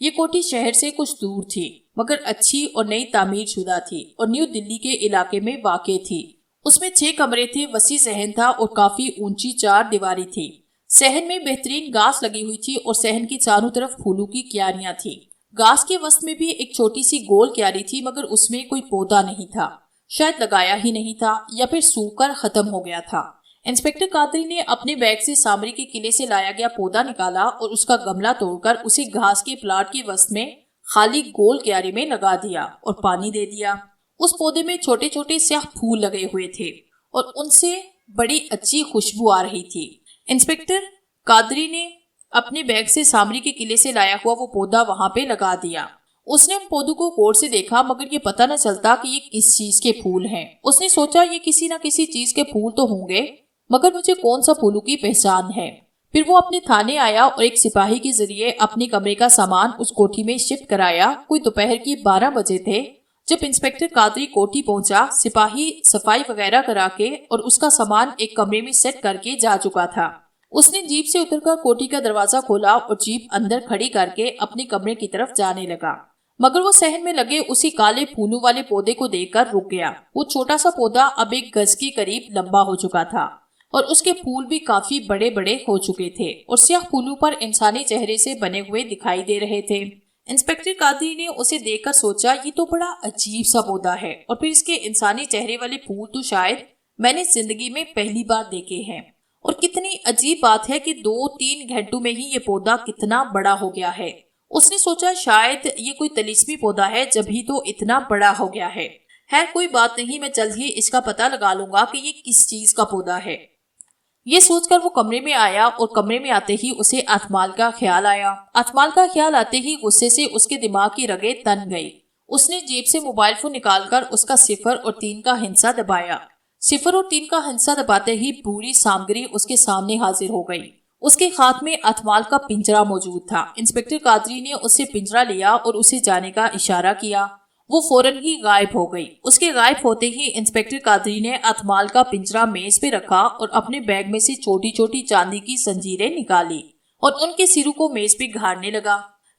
ये कोठी शहर से कुछ दूर थी, मगर अच्छी और नई तामीर शुदा थी और न्यू दिल्ली के इलाके में वाक़ थी। उसमें 6 कमरे थे, वसी सहन था और काफी ऊंची 4 दीवारी थी। सहन में बेहतरीन घास लगी हुई थी और सहन की चारों तरफ फूलों की क्यारियां थी। घास के वस्त में भी एक छोटी सी गोल क्यारी थी, मगर उसमें कोई पौधा नहीं था, शायद लगाया ही नहीं था या फिर सूखकर खत्म हो गया था। इंस्पेक्टर कादरी ने अपने बैग से सामरी के किले से लाया गया पौधा निकाला और उसका गमला तोड़कर उसे घास के प्लाट के वस्त में खाली गोल क्यारी में लगा दिया और पानी दे दिया। उस पौधे में छोटे छोटे स्याह फूल लगे हुए थे और उनसे बड़ी अच्छी खुशबू आ रही थी। इंस्पेक्टर कादरी ने अपने बैग से सामरी के किले से लाया हुआ वो पौधा वहां पे लगा दिया। उसने उन पौधों को गौर से देखा, मगर ये पता न चलता कि ये किस चीज के फूल हैं। उसने सोचा, ये किसी न किसी चीज के फूल तो होंगे, मगर मुझे कौन सा फूलों की पहचान है। फिर वो अपने थाने आया और एक सिपाही के जरिए अपने कमरे का सामान उस कोठी में शिफ्ट कराया। कोई दोपहर की 12 बजे थे जब इंस्पेक्टर कादरी कोठी पहुंचा। सिपाही सफाई वगैरह करा के और उसका सामान एक कमरे में सेट करके जा चुका था। उसने जीप से उतरकर कोठी का दरवाजा खोला और जीप अंदर खड़ी करके अपने कमरे की तरफ जाने लगा, मगर वो सहन में लगे उसी काले फूलों वाले पौधे को देखकर रुक गया। वो छोटा सा पौधा अब 1 गज के करीब लंबा हो चुका था और उसके फूल भी काफी बड़े बड़े हो चुके थे और स्याह फूलों पर इंसानी चेहरे से बने हुए दिखाई दे रहे थे। इंस्पेक्टर कादरी ने उसे देखकर सोचा, ये तो बड़ा अजीब सा पौधा है और फिर इसके इंसानी चेहरे वाले फूल तो शायद मैंने जिंदगी में पहली बार देखे हैं। और कितनी अजीब बात है कि 2-3 घंटों में ही ये पौधा कितना बड़ा हो गया है। उसने सोचा, शायद ये कोई तलीस्मी पौधा है, जब ही तो इतना बड़ा हो गया है। कोई बात नहीं, मैं जल्द ही इसका पता लगा लूंगा कि ये किस चीज का पौधा है। ये सोचकर वो कमरे में आया और कमरे में आते ही उसे अतमाल का ख्याल आया। अतमाल का ख्याल आते ही गुस्से से उसके दिमाग की रगें तन गई। उसने जेब से मोबाइल फोन निकालकर उसका 0 और 3 का हिंसा दबाया। 0 और 3 का हिंसा दबाते ही पूरी सामग्री उसके सामने हाजिर हो गई। उसके हाथ में अतमाल का पिंजरा मौजूद था। इंस्पेक्टर कादरी ने उससे पिंजरा लिया और उसे जाने का इशारा किया। वो फौरन ही गायब हो गई। उसके गायब होते ही इंस्पेक्टर कादरी ने अतमाल का पिंजरा मेज पे रखा और अपने बैग में से छोटी छोटी चांदी की जंजीरें निकाली और उनके सिरों को मेज पे घाड़ने लगा।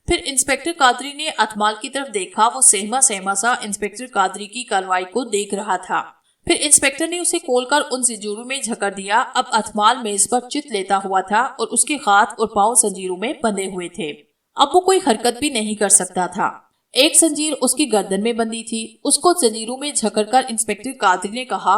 फिर इंस्पेक्टर कादरी ने अतमाल की तरफ देखा। वो सहमा सहमा सा इंस्पेक्टर कादरी की कार्रवाई को देख रहा था। फिर इंस्पेक्टर ने उसे खोलकर उन जंजीरों में झकड़ दिया। अब अतमाल मेज पर चित लेता हुआ था और उसके हाथ और पांव जंजीरों में बंधे हुए थे। अब वो कोई हरकत भी नहीं कर सकता था। एक जंजीर उसकी गर्दन में बंधी थी। उसको जंजीरों में झकड़कर इंस्पेक्टर कादरी ने कहा,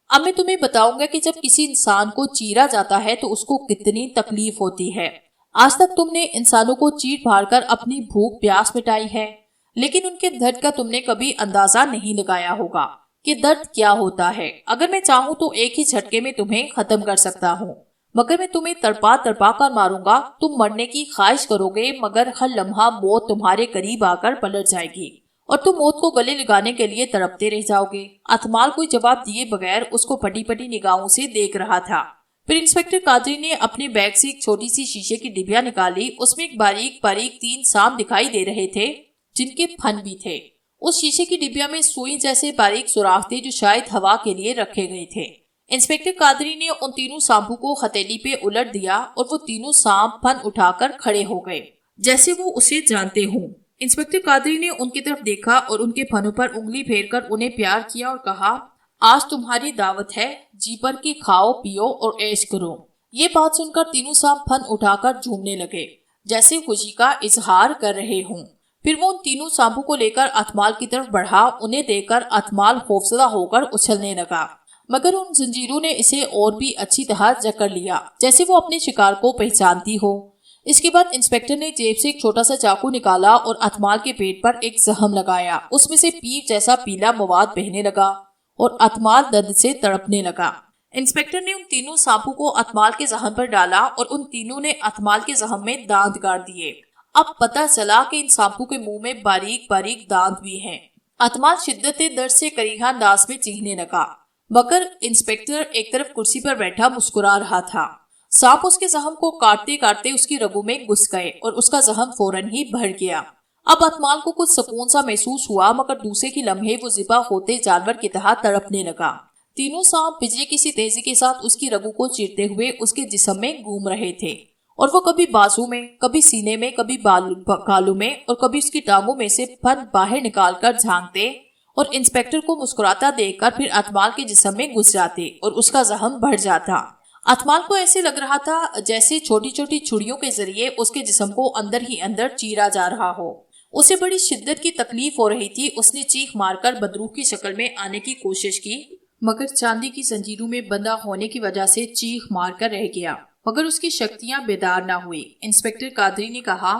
अब मैं तुम्हें बताऊंगा कि जब किसी इंसान को चीरा जाता है तो उसको कितनी तकलीफ होती है। आज तक तुमने इंसानों को चीर फाड़ कर अपनी भूख प्यास मिटाई है, लेकिन उनके दर्द का तुमने कभी अंदाजा नहीं लगाया होगा कि दर्द क्या होता है। अगर मैं चाहूँ तो एक ही झटके में तुम्हें खत्म कर सकता हूँ, मगर मैं तुम्हें तड़पा तड़पा कर मारूंगा। तुम मरने की ख्वाहिश करोगे, मगर हर लम्हा मौत तुम्हारे करीब आकर पलट जाएगी और तुम मौत को गले लगाने के लिए तड़पते रह जाओगे। अतमाल कोई जवाब दिए बगैर उसको फटी फटी निगाहों से देख रहा था। फिर इंस्पेक्टर कादरी ने अपने बैग से एक छोटी सी शीशे की डिबिया निकाली। उसमें एक बारीक बारीक 3 सांप दिखाई दे रहे थे, जिनके फन भी थे। उस शीशे की डिबिया में सुई जैसे बारीक सुराख थे, जो शायद हवा के लिए रखे गए थे। इंस्पेक्टर कादरी ने उन तीनों सांपों को हथेली पे उलट दिया और वो तीनों सांप फन उठाकर खड़े हो गए, जैसे वो उसे जानते हों। इंस्पेक्टर कादरी ने उनकी तरफ देखा और उनके फनों पर उंगली फेरकर उन्हें प्यार किया और कहा, आज तुम्हारी दावत है, जी भर के खाओ पियो और ऐश करो। ये बात सुनकर तीनों सांप फन उठाकर झूमने लगे, जैसे खुशी का इजहार कर रहे हों। फिर वो उन तीनों सांपों को लेकर अतमाल की तरफ बढ़ा। उन्हें देखकर अतमाल खौफजदा होकर उछलने लगा, मगर उन जंजीरों ने इसे और भी अच्छी तरह जकड़ लिया, जैसे वो अपने शिकार को पहचानती हो। इसके बाद इंस्पेक्टर ने जेब से एक छोटा सा चाकू निकाला और अतमाल के पेट पर एक जख्म लगाया। उसमें से पीप जैसा पीला मवाद बहने लगा और अतमाल दर्द से तड़पने लगा। इंस्पेक्टर ने उन तीनों सांपों को अतमाल के जख्म पर डाला और उन तीनों ने अतमाल के जख्म में दांत गाड़ दिए। अब पता चला कि इन सांपों के मुंह में बारीक बारीक दांत भी हैं। अतमाल शिद्दत दर्द से करीहा अंदाज में चीखने लगा, मगर इंस्पेक्टर एक तरफ कुर्सी पर बैठा मुस्कुरा रहा था। सांप उसके जख्म को काटते काटते उसकी रगों में घुस गए और उसका जख्म फौरन ही भर गया। अब अतमाल को कुछ सुकून सा महसूस हुआ, मगर दूसरे की लम्हे वो जिबा होते जानवर की तरह तड़पने लगा। तीनों सांप बिजली की सी तेजी के साथ उसकी रगों को चीरते हुए उसके जिस्म में घूम रहे थे और वो कभी बाजू में, कभी सीने में, कभी गालों में और कभी उसकी टांगों में से फन बाहर निकालकर झांकते और इंस्पेक्टर को मुस्कुराता देखकर फिर अतमाल के जिस्म में घुस जाते और उसका जख्म बढ़ जाता। अतमाल को ऐसे लग रहा था जैसे छोटी छोटी छुरियों के जरिए उसके जिस्म को अंदर ही अंदर चीरा जा रहा हो। उसे बड़ी शिद्दत की तकलीफ हो रही थी। उसने चीख मारकर बदरूह की शक्ल में आने की कोशिश की, मगर चांदी की जंजीरों में बंधा होने की वजह से चीख मारकर रह गया, मगर उसकी शक्तियां बेदार न हुई। इंस्पेक्टर कादरी ने कहा,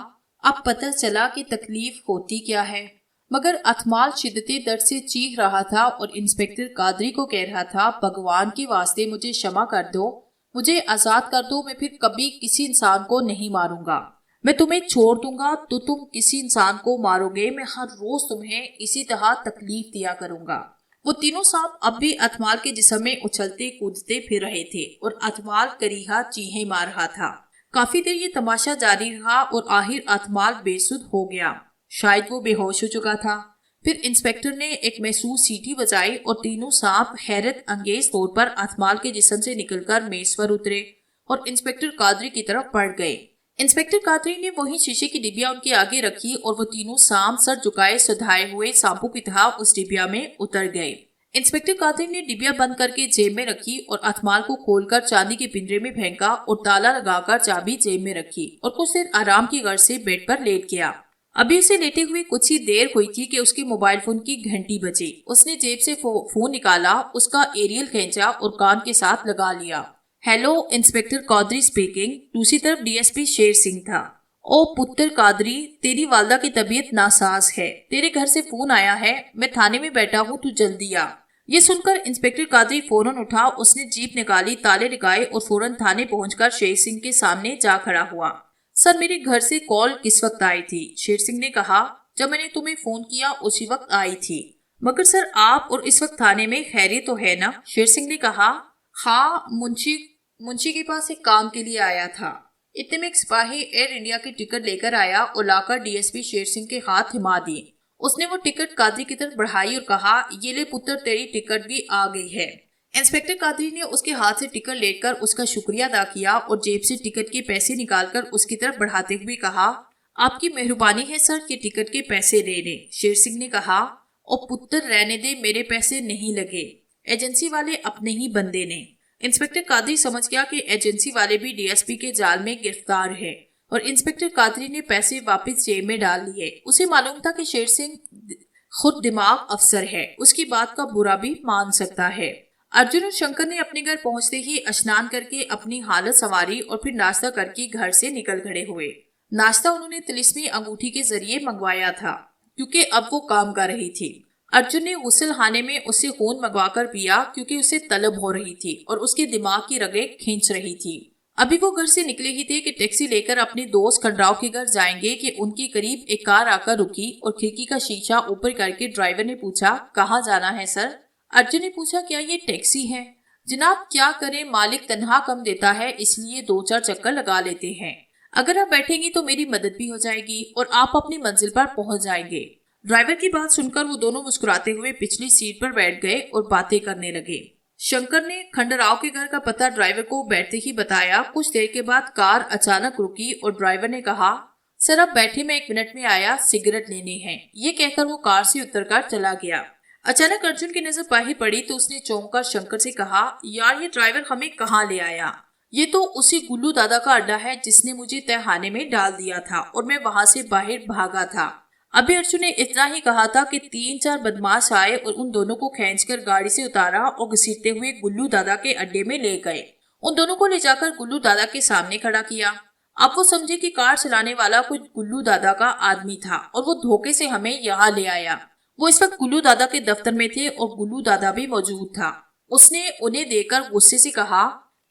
अब पता चला कि तकलीफ होती क्या है। मगर अतमाल शिद्दते दर्द से चीख रहा था और इंस्पेक्टर कादरी को कह रहा था, भगवान के वास्ते मुझे क्षमा कर दो, मुझे आजाद कर दो। मैं फिर कभी किसी इंसान को नहीं मारूंगा। मैं तुम्हें छोड़ दूंगा तो तुम किसी इंसान को मारोगे। मैं हर रोज तुम्हें इसी तरह तकलीफ दिया करूंगा। वो तीनों सांप अब भी अतमाल के जिस्म में उछलते कूदते फिर रहे थे और अतमाल करीहा चीखें मार रहा था। काफी देर ये तमाशा जारी रहा और आखिर अतमाल बेसुध हो गया, शायद वो बेहोश हो चुका था। फिर इंस्पेक्टर ने एक महसूस सीटी बजाई और तीनों सांप हैरत अंगेज तौर पर अतमाल के जिस्म से निकलकर मेज पर उतरे और इंस्पेक्टर कादरी की तरफ बढ़ गए। इंस्पेक्टर कादरी ने वही शीशे की डिबिया उनके आगे रखी और वो तीनों सांप सर झुकाए सुधाए हुए सांपों की तरह उस डिबिया में उतर गए। इंस्पेक्टर कादरी ने डिबिया बंद करके जेब में रखी और अतमाल को खोलकर चांदी के पिंजरे में फेंका और ताला लगाकर चाबी जेब में रखी और कुछ देर आराम की गर्ज से बेड पर लेट गया। अभी उसे लेटे हुए कुछ ही देर हुई थी कि उसके मोबाइल फोन की घंटी बजी। उसने जेब से फोन निकाला, उसका एरियल खींचा और कान के साथ लगा लिया। Hello, inspector Qadri speaking. दूसरी तरफ डीएसपी शेर सिंह था। ओ पुत्र कादरी, तेरी वालदा की तबीयत नासाज है, तेरे घर से फोन आया है। मैं थाने में बैठा हूँ, तू जल्दी आ। ये सुनकर इंस्पेक्टर कादरी फौरन उठा। उसने जीप निकाली, ताले लगाए और फौरन थाने पहुंचकर शेर सिंह के सामने जा खड़ा हुआ। सर, मेरे घर से कॉल किस वक्त आई थी? शेर सिंह ने कहा, जब मैंने तुम्हें फोन किया उसी वक्त आई थी। मगर सर, आप और इस वक्त थाने में खैरियत तो है ना? शेर सिंह ने कहा, हाँ, मुंशी के पास एक काम के लिए आया था। इतने में एक सिपाही एयर इंडिया की टिकट लेकर आया और लाकर डीएसपी शेर सिंह के हाथ थमा दी। उसने वो टिकट कादरी की तरफ बढ़ाई और कहा, ये ले पुत्र, तेरी टिकट भी आ गई है। इंस्पेक्टर कादरी ने उसके हाथ से टिकट लेकर उसका शुक्रिया अदा किया और जेब से टिकट के पैसे निकालकर उसकी तरफ बढ़ाते हुए कहा, आपकी मेहरबानी है सर, ये टिकट के पैसे ले लें। शेर सिंह ने कहा, ओ पुत्र, रहने दे, मेरे पैसे नहीं लगे, एजेंसी वाले अपने ही बंदे ने। इंस्पेक्टर कादरी समझ गया कि एजेंसी वाले भी डीएसपी के जाल में गिरफ्तार है और इंस्पेक्टर कादरी ने पैसे वापस जेब में डाल लिए। उसे मालूम था कि शेर सिंह खुद दिमाग अफसर है, उसकी बात का बुरा भी मान सकता है। अर्जुन और शंकर ने अपने घर पहुंचते ही स्नान करके अपनी हालत संवारी और फिर नाश्ता करके घर से निकल खड़े हुए। नाश्ता उन्होंने तिलिस्मी अंगूठी के जरिए मंगवाया था, क्योंकि अब वो काम कर रही थी। अर्जुन ने गुस्लखाने में उससे खून मंगवाकर पिया, क्योंकि उसे तलब हो रही थी और उसके दिमाग की रगें खींच रही थी। अभी वो घर से निकले ही थे कि टैक्सी लेकर अपने दोस्त खंडराव के घर जाएंगे कि उनके करीब एक कार आकर रुकी और खिड़की का शीशा ऊपर करके ड्राइवर ने पूछा, कहाँ जाना है सर? अर्जुन ने पूछा, क्या ये टैक्सी है? जनाब, क्या करें, मालिक तनहा कम देता है, इसलिए 2-4 चक्कर लगा लेते हैं। अगर आप बैठेंगी तो मेरी मदद भी हो जाएगी और आप अपनी मंजिल पर पहुंच जाएंगे। ड्राइवर की बात सुनकर वो दोनों मुस्कुराते हुए पिछली सीट पर बैठ गए और बातें करने लगे। शंकर ने खंडराव के घर का पता ड्राइवर को बैठते ही बताया। कुछ देर के बाद कार अचानक रुकी और ड्राइवर ने कहा, सर आप बैठे, मैं 1 मिनट में आया, सिगरेट लेने हैं। ये कहकर वो कार से उतरकर चला गया। अचानक अर्जुन की नजर बाहर पड़ी तो उसने चौंक कर शंकर से कहा, यार ये ड्राइवर हमें कहाँ ले आया? ये तो उसी गुल्लू दादा का अड्डा है जिसने मुझे तहखाने में डाल दिया था और मैं वहां से बाहर भागा था। अभी अर्जुन ने इतना ही कहा था कि 3-4 बदमाश आए और उन दोनों को खींचकर गाड़ी से उतारा और घसीटते हुए गुल्लू दादा के अड्डे में ले गए। उन दोनों को ले जाकर गुल्लू दादा के सामने खड़ा किया। अब वो समझे कि कार चलाने वाला कुछ गुल्लू दादा का आदमी था और वो धोखे से हमें यहाँ ले आया। वो इस वक्त गुल्लू दादा के दफ्तर में थे और गुल्लू दादा भी मौजूद था। उसने उन्हें देखकर गुस्से से कहा,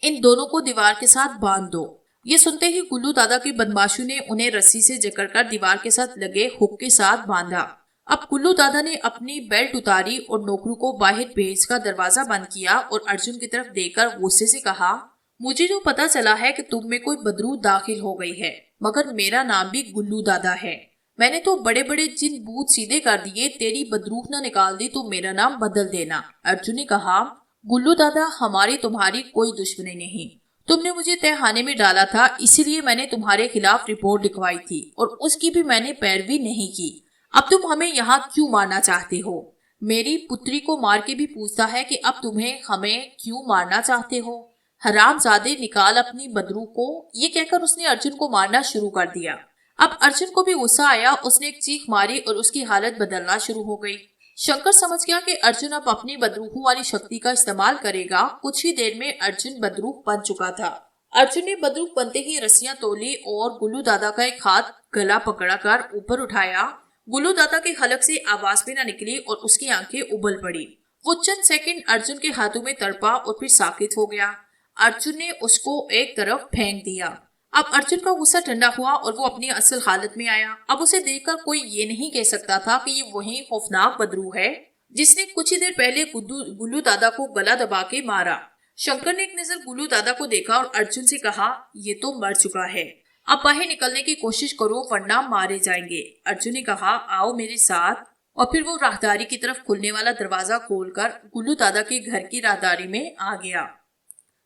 इन दोनों को दीवार के साथ बांध दो। ये सुनते ही गुल्लू दादा के बदमाशों ने उन्हें रस्सी से जकड़कर दीवार के साथ लगे हुक के साथ बांधा। अब गुल्लू दादा ने अपनी बेल्ट उतारी और नौकरों को बाहर भेजकर दरवाजा बंद किया और अर्जुन की तरफ देखकर गुस्से से कहा, मुझे जो पता चला है कि तुम में कोई बदरू दाखिल हो गई है, मगर मेरा नाम भी गुल्लू दादा है। मैंने तो बड़े बड़े जिन बूथ सीधे कर दिए, तेरी बदरूह न निकाल दी तो मेरा नाम बदल देना। अर्जुन ने कहा, गुल्लू दादा, हमारी तुम्हारी कोई दुश्मनी नहीं। तुमने मुझे तहखाने में डाला था, इसीलिए मैंने तुम्हारे खिलाफ रिपोर्ट लिखवाई थी और उसकी भी मैंने पैरवी नहीं की। अब तुम हमें यहाँ क्यों मारना चाहते हो? मेरी पुत्री को मार के भी पूछता है कि अब तुम्हें हमें क्यों मारना चाहते हो? हरामजादे, निकाल अपनी बदरू को। ये कहकर उसने अर्जुन को मारना शुरू कर दिया। अब अर्जुन को भी गुस्सा आया, उसने एक चीख मारी और उसकी हालत बदलना शुरू हो गई। शंकर समझ गया कि अर्जुन अब अपनी बदरूह वाली शक्ति का इस्तेमाल करेगा। कुछ ही देर में अर्जुन बदरूह बन चुका था। अर्जुन ने बदरूह बनते ही रस्सियां तोली और गुल्लू दादा का एक हाथ गला पकड़कर ऊपर उठाया। गुल्लू दादा के हलक से आवाज भी न निकली और उसकी आंखें उबल पड़ी। वो चंद सेकंड अर्जुन के हाथों में तड़पा और फिर साकित हो गया। अर्जुन ने उसको एक तरफ फेंक दिया। अब अर्जुन का गुस्सा ठंडा हुआ और वो अपनी असल हालत में आया। अब उसे देखकर कोई ये नहीं कह सकता था कि ये वही खौफनाक बदरू है जिसने कुछ ही देर पहले गुल्लू दादा को गला दबा के मारा। शंकर ने एक नजर गुल्लू दादा को देखा और अर्जुन से कहा, ये तो मर चुका है, अब बाहर निकलने की कोशिश करो वरना मारे जाएंगे। अर्जुन ने कहा, आओ मेरे साथ। और फिर वो राहदारी की तरफ खुलने वाला दरवाजा खोलकर गुल्लू दादा के घर की राहदारी में आ गया।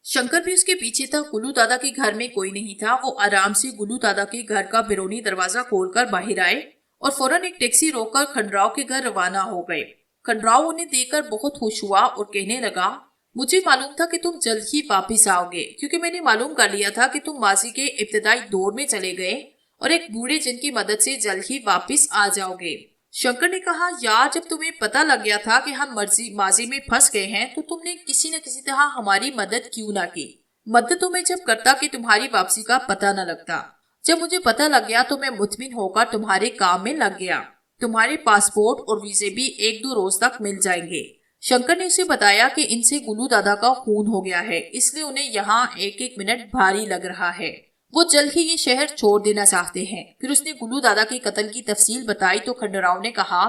शंकर भी उसके पीछे था। गुल्लू दादा के घर में कोई नहीं था। वो आराम से गुल्लू दादा के घर का बिरोनी दरवाजा खोलकर बाहर आए और फौरन एक टैक्सी रोककर खंडराव के घर रवाना हो गए। खंडराव उन्हें देखकर बहुत खुश हुआ और कहने लगा, मुझे मालूम था कि तुम जल्द ही वापिस आओगे, क्योंकि मैंने मालूम कर लिया था कि तुम माजी के इब्तदाई दौर में चले गए और एक बूढ़े जिन की मदद से जल्द ही वापिस आ जाओगे। शंकर ने कहा, यार जब तुम्हें पता लग गया था कि हम माजी में फंस गए हैं तो तुमने किसी न किसी तरह हमारी मदद क्यों ना की? मदद तो मैं जब करता कि तुम्हारी वापसी का पता न लगता। जब मुझे पता लग गया तो मैं मुतमिन होकर तुम्हारे काम में लग गया। तुम्हारे पासपोर्ट और वीजे भी 1-2 रोज तक मिल जाएंगे। शंकर ने उसे बताया कि इनसे गुल्लू दादा का खून हो गया है, इसलिए उन्हें यहाँ एक एक मिनट भारी लग रहा है। वो जल्द ही ये शहर छोड़ देना चाहते हैं। फिर उसने गुल्लू दादा के कत्ल की तफसील बताई तो खंडूराव ने कहा,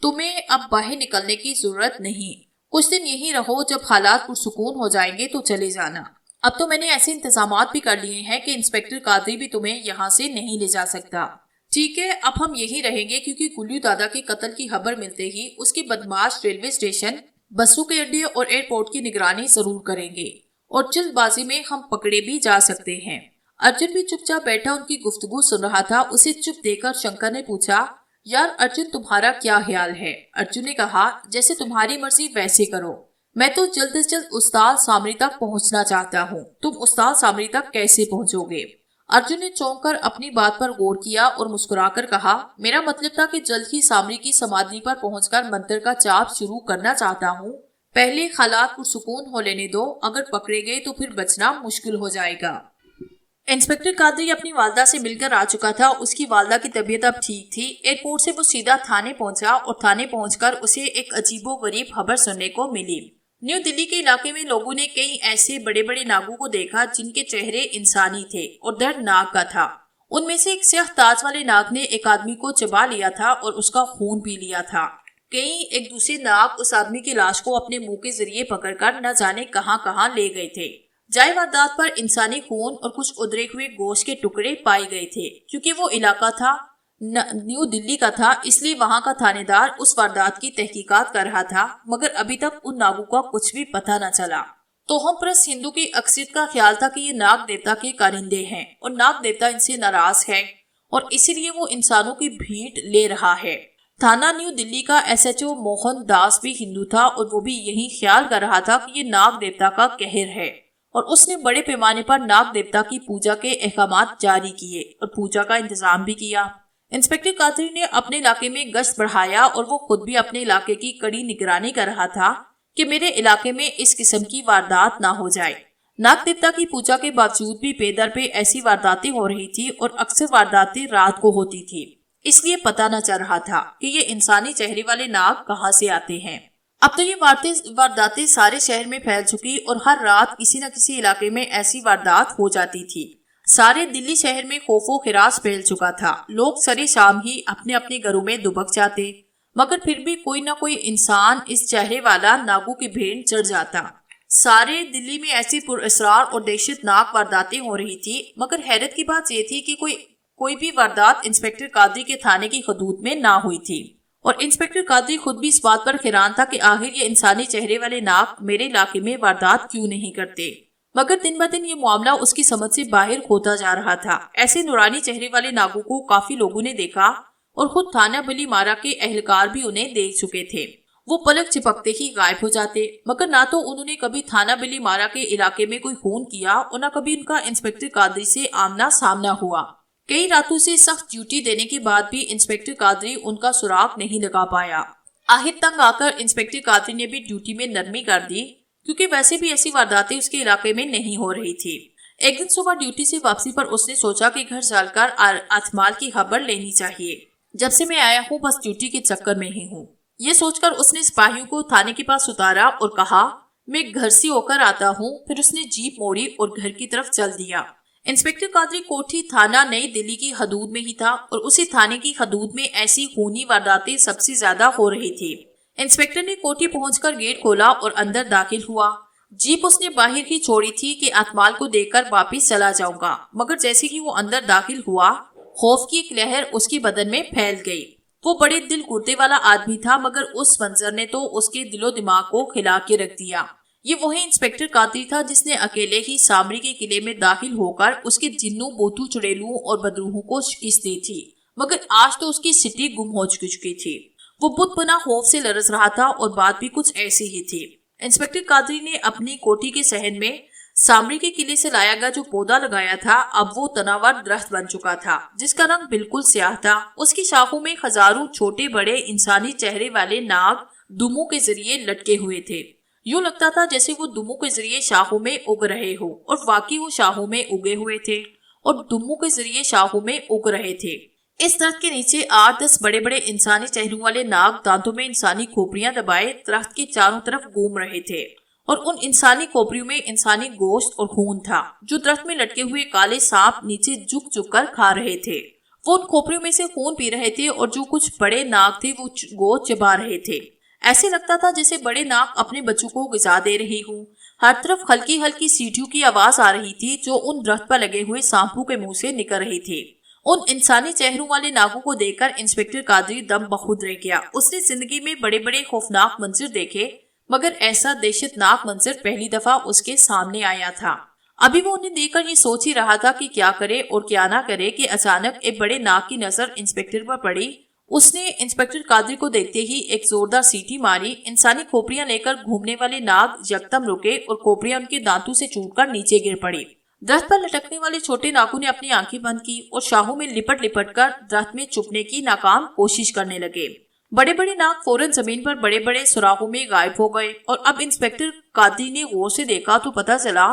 तुम्हें अब बाहर निकलने की जरूरत नहीं, कुछ दिन यहीं रहो, जब हालात पुरसुकून हो जाएंगे तो चले जाना। अब तो मैंने ऐसे इंतजामात भी कर लिए हैं कि इंस्पेक्टर कादरी भी तुम्हें यहाँ से नहीं ले जा सकता। ठीक है, अब हम यहीं रहेंगे, क्योंकि गुल्लू दादा के कत्ल की खबर मिलते ही उसके बदमाश रेलवे स्टेशन, बसों के अड्डे और एयरपोर्ट की निगरानी जरूर करेंगे और जल्दबाजी में हम पकड़े भी जा सकते हैं। अर्जुन भी चुपचाप बैठा उनकी गुफ्तगू सुन रहा था। उसे चुप देखकर शंकर ने पूछा, यार अर्जुन, तुम्हारा क्या ख्याल है? अर्जुन ने कहा, जैसे तुम्हारी मर्जी वैसे करो। मैं तो जल्द से जल्द उस्ताद सामरी तक पहुंचना चाहता हूँ। तुम उस्ताद सामरी तक कैसे पहुंचोगे? अर्जुन ने चौंक कर अपनी बात पर गौर किया और मुस्कुराकर कहा, मेरा मतलब था कि जल्द ही सामरी की समाधि पर पहुंचकर मंत्र का जाप शुरू करना चाहता हूँ। पहले हालात पुरसुकून हो लेने दो, अगर पकड़े गए तो फिर बचना मुश्किल हो जाएगा। इंस्पेक्टर कादरी अपनी वालदा से मिलकर आ चुका था। उसकी वालदा की तबीयत अब ठीक थी। एयरपोर्ट से वो सीधा थाने पहुंचा और थाने पहुंचकर उसे एक अजीबोगरीब खबर सुनने को मिली। न्यू दिल्ली के इलाके में लोगों ने कई ऐसे बड़े बड़े नागों को देखा जिनके चेहरे इंसानी थे और दर्द नाग का था। उनमें से एक स्याह ताज वाले नाग ने एक आदमी को चबा लिया था और उसका खून पी लिया था। कई एक दूसरे नाग उस आदमी की लाश को अपने मुंह के जरिए पकड़कर न जाने कहां कहां ले गए थे। जाय वारदात पर इंसानी खून और कुछ उधरे हुए गोश्त के टुकड़े पाए गए थे। क्योंकि वो इलाका था न्यू दिल्ली का था, इसलिए वहां का थानेदार उस वारदात की तहकीकात कर रहा था, मगर अभी तक उन नागों का कुछ भी पता न चला। तो हम परस्त हिंदू की अक्सरियत का ख्याल था कि ये नाग देवता के कारिंदे हैं और नाग देवता इनसे नाराज है और इसीलिए वो इंसानों की भीड़ ले रहा है। थाना न्यू दिल्ली का SHO मोहन दास भी हिंदू था और वो भी यही ख्याल कर रहा था कि ये नाग देवता का कहर है और उसने बड़े पैमाने पर नाग देवता की पूजा के अहकामात जारी किए और पूजा का इंतजाम भी किया। इंस्पेक्टर कादरी ने अपने इलाके में गश्त बढ़ाया और वो खुद भी अपने इलाके की कड़ी निगरानी कर रहा था कि मेरे इलाके में इस किस्म की वारदात ना हो जाए। नाग देवता की पूजा के बावजूद भी बेदर पे ऐसी वारदातें हो रही थी और अक्सर वारदातें रात को होती थी, इसलिए पता न चल रहा था कि ये इंसानी चेहरे वाले नाग कहाँ से आते हैं। अब तो ये वारदातें सारे शहर में फैल चुकी और हर रात किसी न किसी इलाके में ऐसी वारदात हो जाती थी। सारे दिल्ली शहर में खौफो खिरास फैल चुका था। लोग सरे शाम ही अपने अपने घरों में दुबक जाते, मगर फिर भी कोई ना कोई इंसान इस चेहरे वाला नागों की भेड़ चढ़ जाता। सारे दिल्ली में ऐसी पुरअसरार और दहशतनाक वारदातें हो रही थी, मगर हैरत की बात यह थी कि कोई भी वारदात इंस्पेक्टर कादरी के थाने की हदूद में ना हुई थी और इंस्पेक्टर कादरी खुद भी इस बात पर हैरान था कि आखिर ये इंसानी चेहरे वाले नाग मेरे इलाके में वारदात क्यों नहीं करते। मगर दिन ब दिन ये मामला उसकी समझ से बाहर होता जा रहा था। ऐसे नूरानी चेहरे वाले नागों को काफी लोगों ने देखा और खुद थाना बली मारा के एहलकार भी उन्हें देख चुके थे। वो पलक चिपकते ही गायब हो जाते, मगर ना तो उन्होंने कभी थाना बली मारा के इलाके में कोई खून किया और न कभी उनका इंस्पेक्टर कादरी से आमना सामना हुआ। कई रातों से सख्त ड्यूटी देने के बाद भी इंस्पेक्टर कादरी उनका सुराग नहीं लगा पाया। आखिर तंग आकर इंस्पेक्टर कादरी ने भी ड्यूटी में नरमी कर दी, क्योंकि वैसे भी ऐसी वारदातें उसके इलाके में नहीं हो रही थी। एक दिन सुबह ड्यूटी से वापसी पर उसने सोचा कि घर चलकर आथमाल की खबर लेनी चाहिए। जब से मैं आया हूँ बस ड्यूटी के चक्कर में ही हूँ। ये सोचकर उसने सिपाहियों को थाने के पास उतारा और कहा, मैं घर से होकर आता हूँ। फिर उसने जीप मोड़ी और घर की तरफ चल दिया। इंस्पेक्टर कादरी कोठी थाना नई दिल्ली की हदूद में ही था और उसी थाने की हदूद में ऐसी खूनी वारदातें सबसे ज्यादा हो रही थी। इंस्पेक्टर ने कोठी पहुंचकर गेट खोला और अंदर दाखिल हुआ। जीप उसने बाहर ही छोड़ी थी कि आतमाल को देखकर वापिस चला जाऊंगा, मगर जैसे ही वो अंदर दाखिल हुआ खौफ की एक लहर उसके बदन में फैल गई। वो बड़े दिल कुर्ते वाला आदमी था, मगर उस मंजर ने तो उसके दिलो दिमाग को खिला के रख दिया। ये वही इंस्पेक्टर कादरी था जिसने अकेले ही सामरी के किले में दाखिल होकर उसके जिन्नों, बोतू, चुड़ैलों और बदरूहों को शिकस्त दी थी, मगर आज तो उसकी सिटी गुम हो चुकी थी। वो बुत बना खौफ से लरस रहा था और बात भी कुछ ऐसी ही थी। इंस्पेक्टर कादरी ने अपनी कोठी के सहन में सामरी के किले से लाया गया जो पौधा लगाया था, अब वो तनावर दरख्त बन चुका था जिसका रंग बिल्कुल स्याह था। उसकी शाखों में हजारों छोटे बड़े इंसानी चेहरे वाले नाग दुमों के जरिए लटके हुए थे। यूं लगता था जैसे वो दुमों के जरिए शाखों में उग रहे हो, और वाकई वो शाखों में उगे हुए थे और दुमों के जरिए शाखों में उग रहे थे। इस दरख्त के नीचे 8-10 बड़े बड़े इंसानी चेहरों वाले नाग दांतों में इंसानी खोपड़ियां दबाए दरख्त के चारों तरफ घूम रहे थे और उन इंसानी खोपड़ियों में इंसानी गोश्त और खून था जो दरख्त में लटके हुए काले सांप नीचे झुक झुक कर खा रहे थे। वो उन खोपड़ियों में से खून पी रहे थे और जो कुछ बड़े नाग थे वो गोश्त चबा रहे थे। ऐसे लगता था जैसे बड़े नाग अपने बच्चों को गिजा दे रही हूँ। हर तरफ हल्की हल्की सीटियों की आवाज आ रही थी जो उन दरख्त पर लगे हुए सांपों के मुंह से निकल रही थी। उन इंसानी चेहरों वाले नागों को देखकर इंस्पेक्टर कादरी दम बखुद रह गया। उसने जिंदगी में बड़े बड़े खौफनाक मंजर देखे मगर ऐसा दहशतनाक मंजर पहली दफा उसके सामने आया था। अभी वो उन्हें देखकर ये सोच ही रहा था कि क्या करे और क्या ना करे कि अचानक एक बड़े नाग की नजर इंस्पेक्टर पर पड़ी। उसने इंस्पेक्टर कादरी को देखते ही एक जोरदार सीटी मारी। इंसानी खोपड़ियां लेकर घूमने वाले नाग यकदम रुके और खोपड़ियां उनके दांतों से छूटकर नीचे गिर पड़ी। दरख्त पर लटकने वाले छोटे नागों ने अपनी आंखें बंद की और शाहों में लिपट लिपट कर दरख्त में छुपने की नाकाम कोशिश करने लगे। बड़े बड़े नाग फौरन जमीन पर बड़े बड़े सुराखों में गायब हो गए और अब इंस्पेक्टर कादरी ने गौर से देखा तो पता चला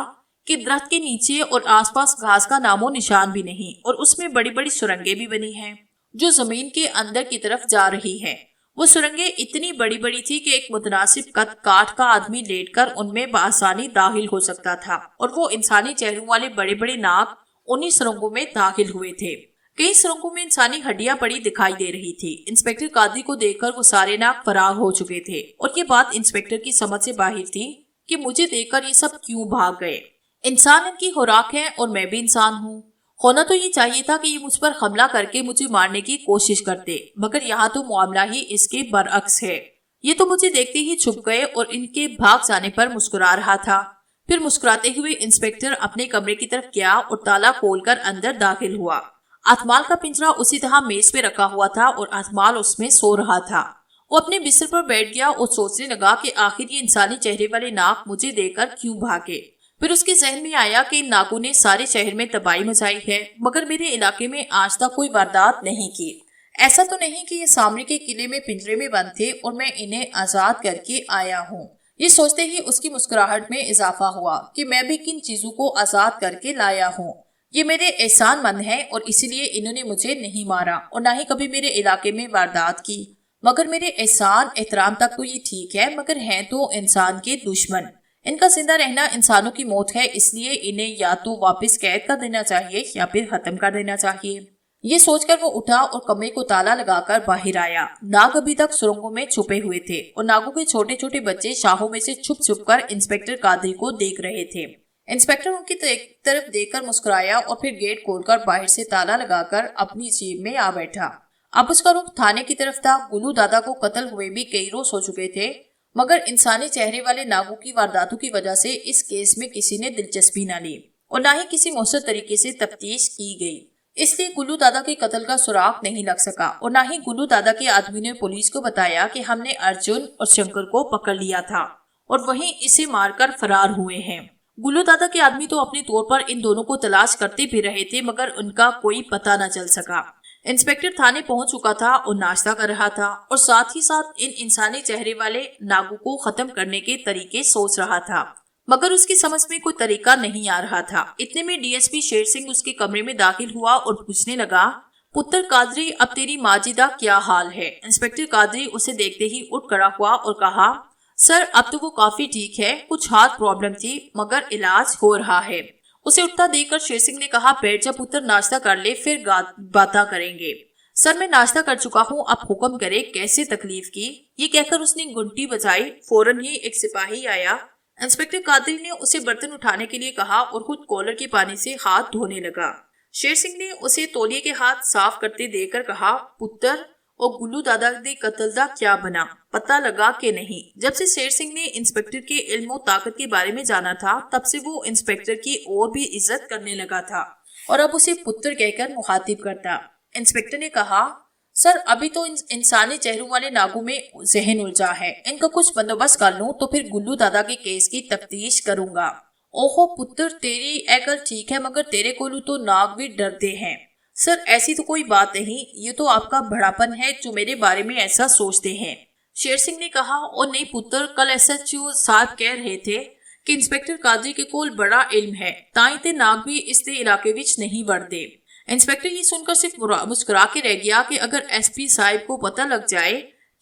कि दरख्त के नीचे और आसपास घास का नामो निशान भी नहीं और उसमें बड़ी बड़ी सुरंगें भी बनी हैं जो जमीन के अंदर की तरफ जा रही है। वो सुरंगें इतनी बड़ी बड़ी थी कि एक मुतनासिब कद काठ का आदमी लेटकर उनमें बआसानी दाखिल हो सकता था और वो इंसानी चेहरों वाले बड़े बड़े नाग उन्हीं सुरंगों में दाखिल हुए थे। कई सुरंगों में इंसानी हड्डियां पड़ी दिखाई दे रही थी। इंस्पेक्टर कादरी को देखकर वो सारे नाग फरार हो चुके थे और ये बात इंस्पेक्टर की समझ से बाहर थी कि मुझे देखकर ये सब क्यों भाग गए। इंसान इनकी खुराक है और मैं भी इंसान हूँ। होना तो ये चाहिए था कि ये मुझ पर हमला करके मुझे मारने की कोशिश करते मगर यहाँ तो मामला ही इसके बरअक्स है। ये तो मुझे देखते ही छुप गए और इनके भाग जाने पर मुस्कुरा रहा था। फिर मुस्कुराते हुए इंस्पेक्टर अपने कमरे की तरफ गया और ताला खोलकर अंदर दाखिल हुआ। आतमाल का पिंजरा उसी तरह मेज पे रखा हुआ था और आतमाल उसमें सो रहा था। वो अपने बिस्तर पर बैठ गया और सोचने लगा कि आखिर ये इंसानी चेहरे वाले नाग मुझे देखकर क्यों भागे। फिर उसके जहन में आया कि इन नागों ने सारे शहर में तबाही मचाई है मगर मेरे इलाके में आज तक कोई वारदात नहीं की। ऐसा तो नहीं कि ये सामने के किले में पिंजरे में बंद थे और मैं इन्हें आजाद करके आया हूँ। ये सोचते ही उसकी मुस्कुराहट में इजाफा हुआ कि मैं भी किन चीजों को आजाद करके लाया हूँ। ये मेरे एहसानमंद हैं और इसीलिए इन्होंने मुझे नहीं मारा और न ही कभी मेरे इलाके में वारदात की। मगर मेरे एहसान एहतराम तक तो ये ठीक है मगर हैं तो इंसान के दुश्मन। इनका जिंदा रहना इंसानों की मौत है इसलिए इन्हें या तो वापस कैद कर देना चाहिए या फिर खत्म कर देना चाहिए। ये सोचकर वो उठा और कमरे को ताला लगाकर बाहर आया। नाग अभी तक सुरंगों में छुपे हुए थे और नागों के छोटे छोटे बच्चे शाहों में से छुप छुप कर इंस्पेक्टर कादरी को देख रहे थे। इंस्पेक्टर उनकी तरफ देखकर मुस्कुराया और फिर गेट खोलकर बाहर से ताला लगाकर अपनी जेब में आ बैठा। अब उसका रुख थाने की तरफ था। गुल्लू दादा को कत्ल हुए भी कई रोज हो चुके थे मगर इंसानी चेहरे वाले नागों की वारदातों की वजह से इस केस में किसी ने दिलचस्पी न ली और न ही किसी मौसर तरीके से तफ्तीश की गई। इसलिए गुल्लू दादा के कत्ल का सुराग नहीं लग सका और न ही गुल्लू दादा के आदमी ने पुलिस को बताया कि हमने अर्जुन और शंकर को पकड़ लिया था और वहीं इसे मारकर फरार हुए हैं। गुल्लू दादा के आदमी तो अपने तौर पर इन दोनों को तलाश करते भी रहे थे मगर उनका कोई पता न चल सका। इंस्पेक्टर थाने पहुंच चुका था और नाश्ता कर रहा था और साथ ही साथ इन इंसानी चेहरे वाले नागों को खत्म करने के तरीके सोच रहा था मगर उसकी समझ में कोई तरीका नहीं आ रहा था। इतने में डीएसपी शेर सिंह उसके कमरे में दाखिल हुआ और पूछने लगा, पुत्र कादरी अब तेरी माजिदा क्या हाल है। इंस्पेक्टर कादरी उसे देखते ही उठ खड़ा हुआ और कहा, सर अब तो वो काफी ठीक है, कुछ हाथ प्रॉब्लम थी मगर इलाज हो रहा है। उसे उठता देखकर शेर सिंह ने कहा, बैठ जा पुत्र, नाश्ता कर ले फिर बातें करेंगे। सर मैं नाश्ता कर चुका हूँ, अब हुक्म करे कैसे तकलीफ की। ये कहकर उसने घंटी बजाई। फौरन ही एक सिपाही आया। इंस्पेक्टर कादरी ने उसे बर्तन उठाने के लिए कहा और खुद कॉलर के पानी से हाथ धोने लगा। शेर सिंह ने उसे तौलिए के हाथ साफ करते देखकर कहा, पुत्र और गुल्लू दादा ने कत्ल दा क्या बना, पता लगा कि नहीं। जब से शेर सिंह ने इंस्पेक्टर के इल्म और ताकत के बारे में जाना था तब से वो इंस्पेक्टर की और भी इज्जत करने लगा था और अब उसे पुत्र कहकर मुखातिब करता। इंस्पेक्टर ने कहा, सर अभी तो इंसानी चेहरों वाले नागों में जहन उलझा है, इनका कुछ बंदोबस्त कर लूं तो फिर गुल्लू दादा के केस की तफ्तीश करूंगा। ओहो पुत्र, तेरी अकल ठीक है मगर तेरे कोलू तो नाग भी डरते हैं। सर ऐसी तो कोई बात नहीं, ये तो आपका बड़ापन है जो मेरे बारे में ऐसा सोचते हैं। शेर सिंह ने कहा, और नहीं पुत्र, कल एसएचओ साहब कह रहे थे कि इंस्पेक्टर कादरी के कोल बड़ा इल्म है, ताई ते नाग भी इस इलाके विच नहीं बढ़ते। इंस्पेक्टर ये सुनकर सिर्फ मुस्कुरा के रह गया कि अगर एसपी साहब को पता लग जाए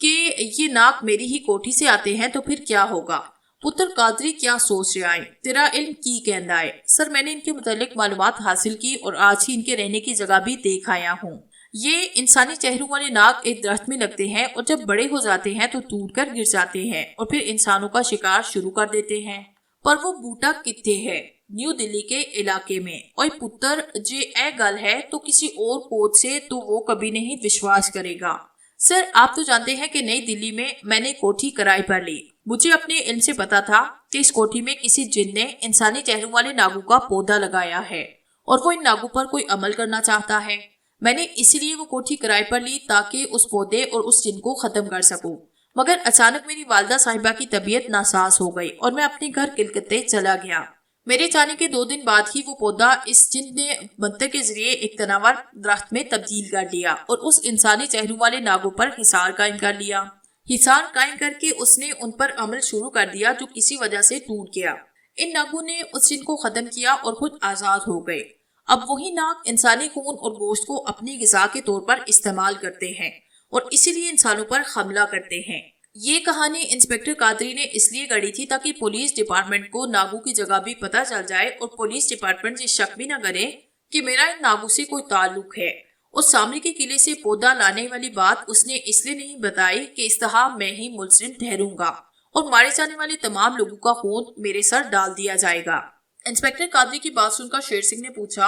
कि ये नाक मेरी ही कोठी से आते हैं तो फिर क्या होगा। पुत्र कादरी क्या सोच रहा है, तेरा इल्म की कहना है। सर मैंने इनके मुतालिक मालूमात हासिल की और आज ही इनके रहने की जगह भी देख आया हूँ। ये इंसानी चेहरों वाले नाग एक दरख्त में लगते हैं और जब बड़े हो जाते हैं तो टूटकर गिर जाते हैं और फिर इंसानों का शिकार शुरू कर देते हैं। पर वो बूटा कितने है? न्यू दिल्ली के इलाके में। और पुत्र जे ए गल है तो किसी और कोच से तो वो कभी नहीं विश्वास करेगा। सर आप तो जानते हैं कि नई दिल्ली में मैंने कोठी किराए पर ली। मुझे अपने इल्म से पता था कि इस कोठी में किसी जिन ने इंसानी चेहरों वाले नागों का पौधा लगाया है और वो इन नागों पर कोई अमल करना चाहता है। मैंने इसलिए वो कोठी किराए पर ली ताकि उस पौधे और उस जिन को खत्म कर सकूं। मगर अचानक मेरी वालदा साहिबा की तबीयत नासाज हो गई और मैं अपने घर किलकते चला गया। मेरे जाने के 2 दिन बाद ही वो पौधा इस जिन ने मंत्र के जरिए एक तनावर दरख्त में तब्दील कर लिया और उस इंसानी चेहरों वाले नागों पर हिसार कायम कर लिया। हिसार कायम करके उसने उन पर अमल शुरू कर दिया जो किसी वजह से टूट गया। इन नागों ने उस जिन को खत्म किया और खुद आजाद हो गए। अब वही नाग इंसानी खून और गोश्त को अपनी गिजा के तौर पर इस्तेमाल करते हैं और इसीलिए इंसानों पर हमला करते हैं। ये कहानी इंस्पेक्टर कादरी ने इसलिए गढ़ी थी ताकि पुलिस डिपार्टमेंट को नागों की जगह भी पता चल जाए और पुलिस डिपार्टमेंट ये शक भी न करे कि मेरा इन नागों से कोई ताल्लुक है। उस सामरी के किले से पौधा लाने वाली बात उसने इसलिए नहीं बताई कि इस तरह मैं ही मुलजिम ठहरूंगा और मारे जाने वाले तमाम लोगों का खून मेरे सर डाल दिया जाएगा। इंस्पेक्टर कादरी की बात सुनकर शेर सिंह ने पूछा,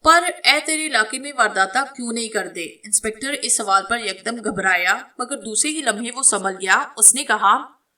पर ए तेरे इलाके में वारदाता क्यों नहीं कर दे? इंस्पेक्टर इस सवाल पर एकदम घबराया मगर दूसरे ही लम्हे वो समझ गया। उसने कहा,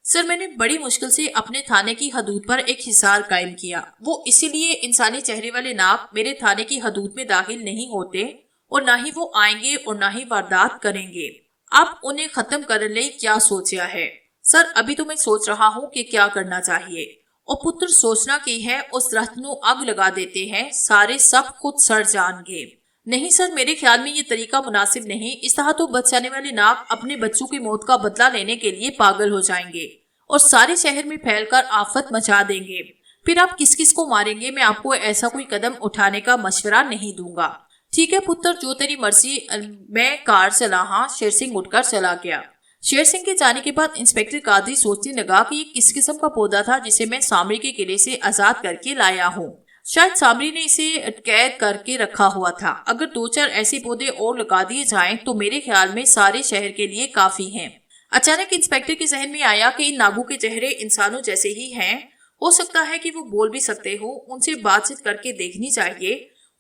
सर मैंने बड़ी मुश्किल से अपने थाने की हदूद पर एक हिसार कायम किया। वो इसीलिए इंसानी चेहरे वाले नाग मेरे थाने की हदूद में दाखिल नहीं होते और ना ही वो आएंगे और ना ही वारदात करेंगे। अब उन्हें खत्म करने लिए क्या सोचा है? सर अभी तो मैं सोच रहा हूँ कि क्या करना चाहिए। और पुत्र सोचना की है उस दरख्त नू अग लगा देते हैं, सारे सब खुद सड़ जाएंगे। नहीं सर मेरे ख्याल में ये तरीका मुनासिब नहीं। इस तरह तो बच जाने वाले नाग अपने बच्चों की मौत का बदला लेने के लिए पागल हो जाएंगे और सारे शहर में फैलकर आफत मचा देंगे। फिर आप किस किस को मारेंगे? मैं आपको ऐसा कोई कदम उठाने का मशवरा नहीं दूंगा। ठीक है पुत्र जो तेरी मर्जी, मैं कार चला। हाँ शेर सिंह उठकर चला गया। शेर सिंह के जाने के बाद इंस्पेक्टर कादरी सोचने लगा कि ये किस किस्म का पौधा था जिसे मैं सामरी के किले से आजाद करके लाया हूँ। शायद सामरी ने इसे कैद करके रखा हुआ था। अगर 2-4 ऐसे पौधे और लगा दिए जाएं तो मेरे ख्याल में सारे शहर के लिए काफी हैं। अचानक इंस्पेक्टर के जहन में आया कि इन नागों के चेहरे इंसानों जैसे ही हैं। हो सकता है कि वो बोल भी सकते हो। उनसे बातचीत करके देखनी चाहिए।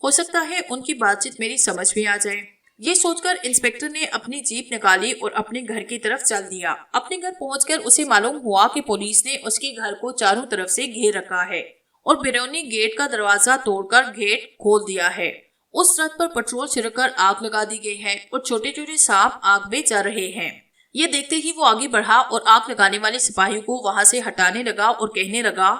हो सकता है उनकी बातचीत मेरी समझ में आ जाए। ये सोचकर इंस्पेक्टर ने अपनी जीप निकाली और अपने घर की तरफ चल दिया। अपने घर पहुंचकर उसे मालूम हुआ कि पुलिस ने उसके घर को चारों तरफ से घेर रखा है और बैरूनी गेट का दरवाजा तोड़कर गेट खोल दिया है। उस रथ पर पेट्रोल छिड़ककर आग लगा दी गई है और छोटे छोटे सांप आग में जा रहे हैं। ये देखते ही वो आगे बढ़ा और आग लगाने वाले सिपाहियों को वहां से हटाने लगा और कहने लगा,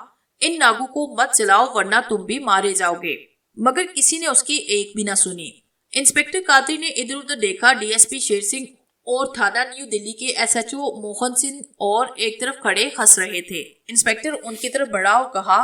इन नागों को मत जलाओ वरना तुम भी मारे जाओगे। मगर किसी ने उसकी एक भी न सुनी। इंस्पेक्टर कादरी ने इधर उधर देखा। डीएसपी शेर सिंह और थाना न्यू दिल्ली के एसएचओ मोहन सिंह और एक तरफ खड़े हंस रहे थे। इंस्पेक्टर उनकी तरफ बढ़ा और कहा,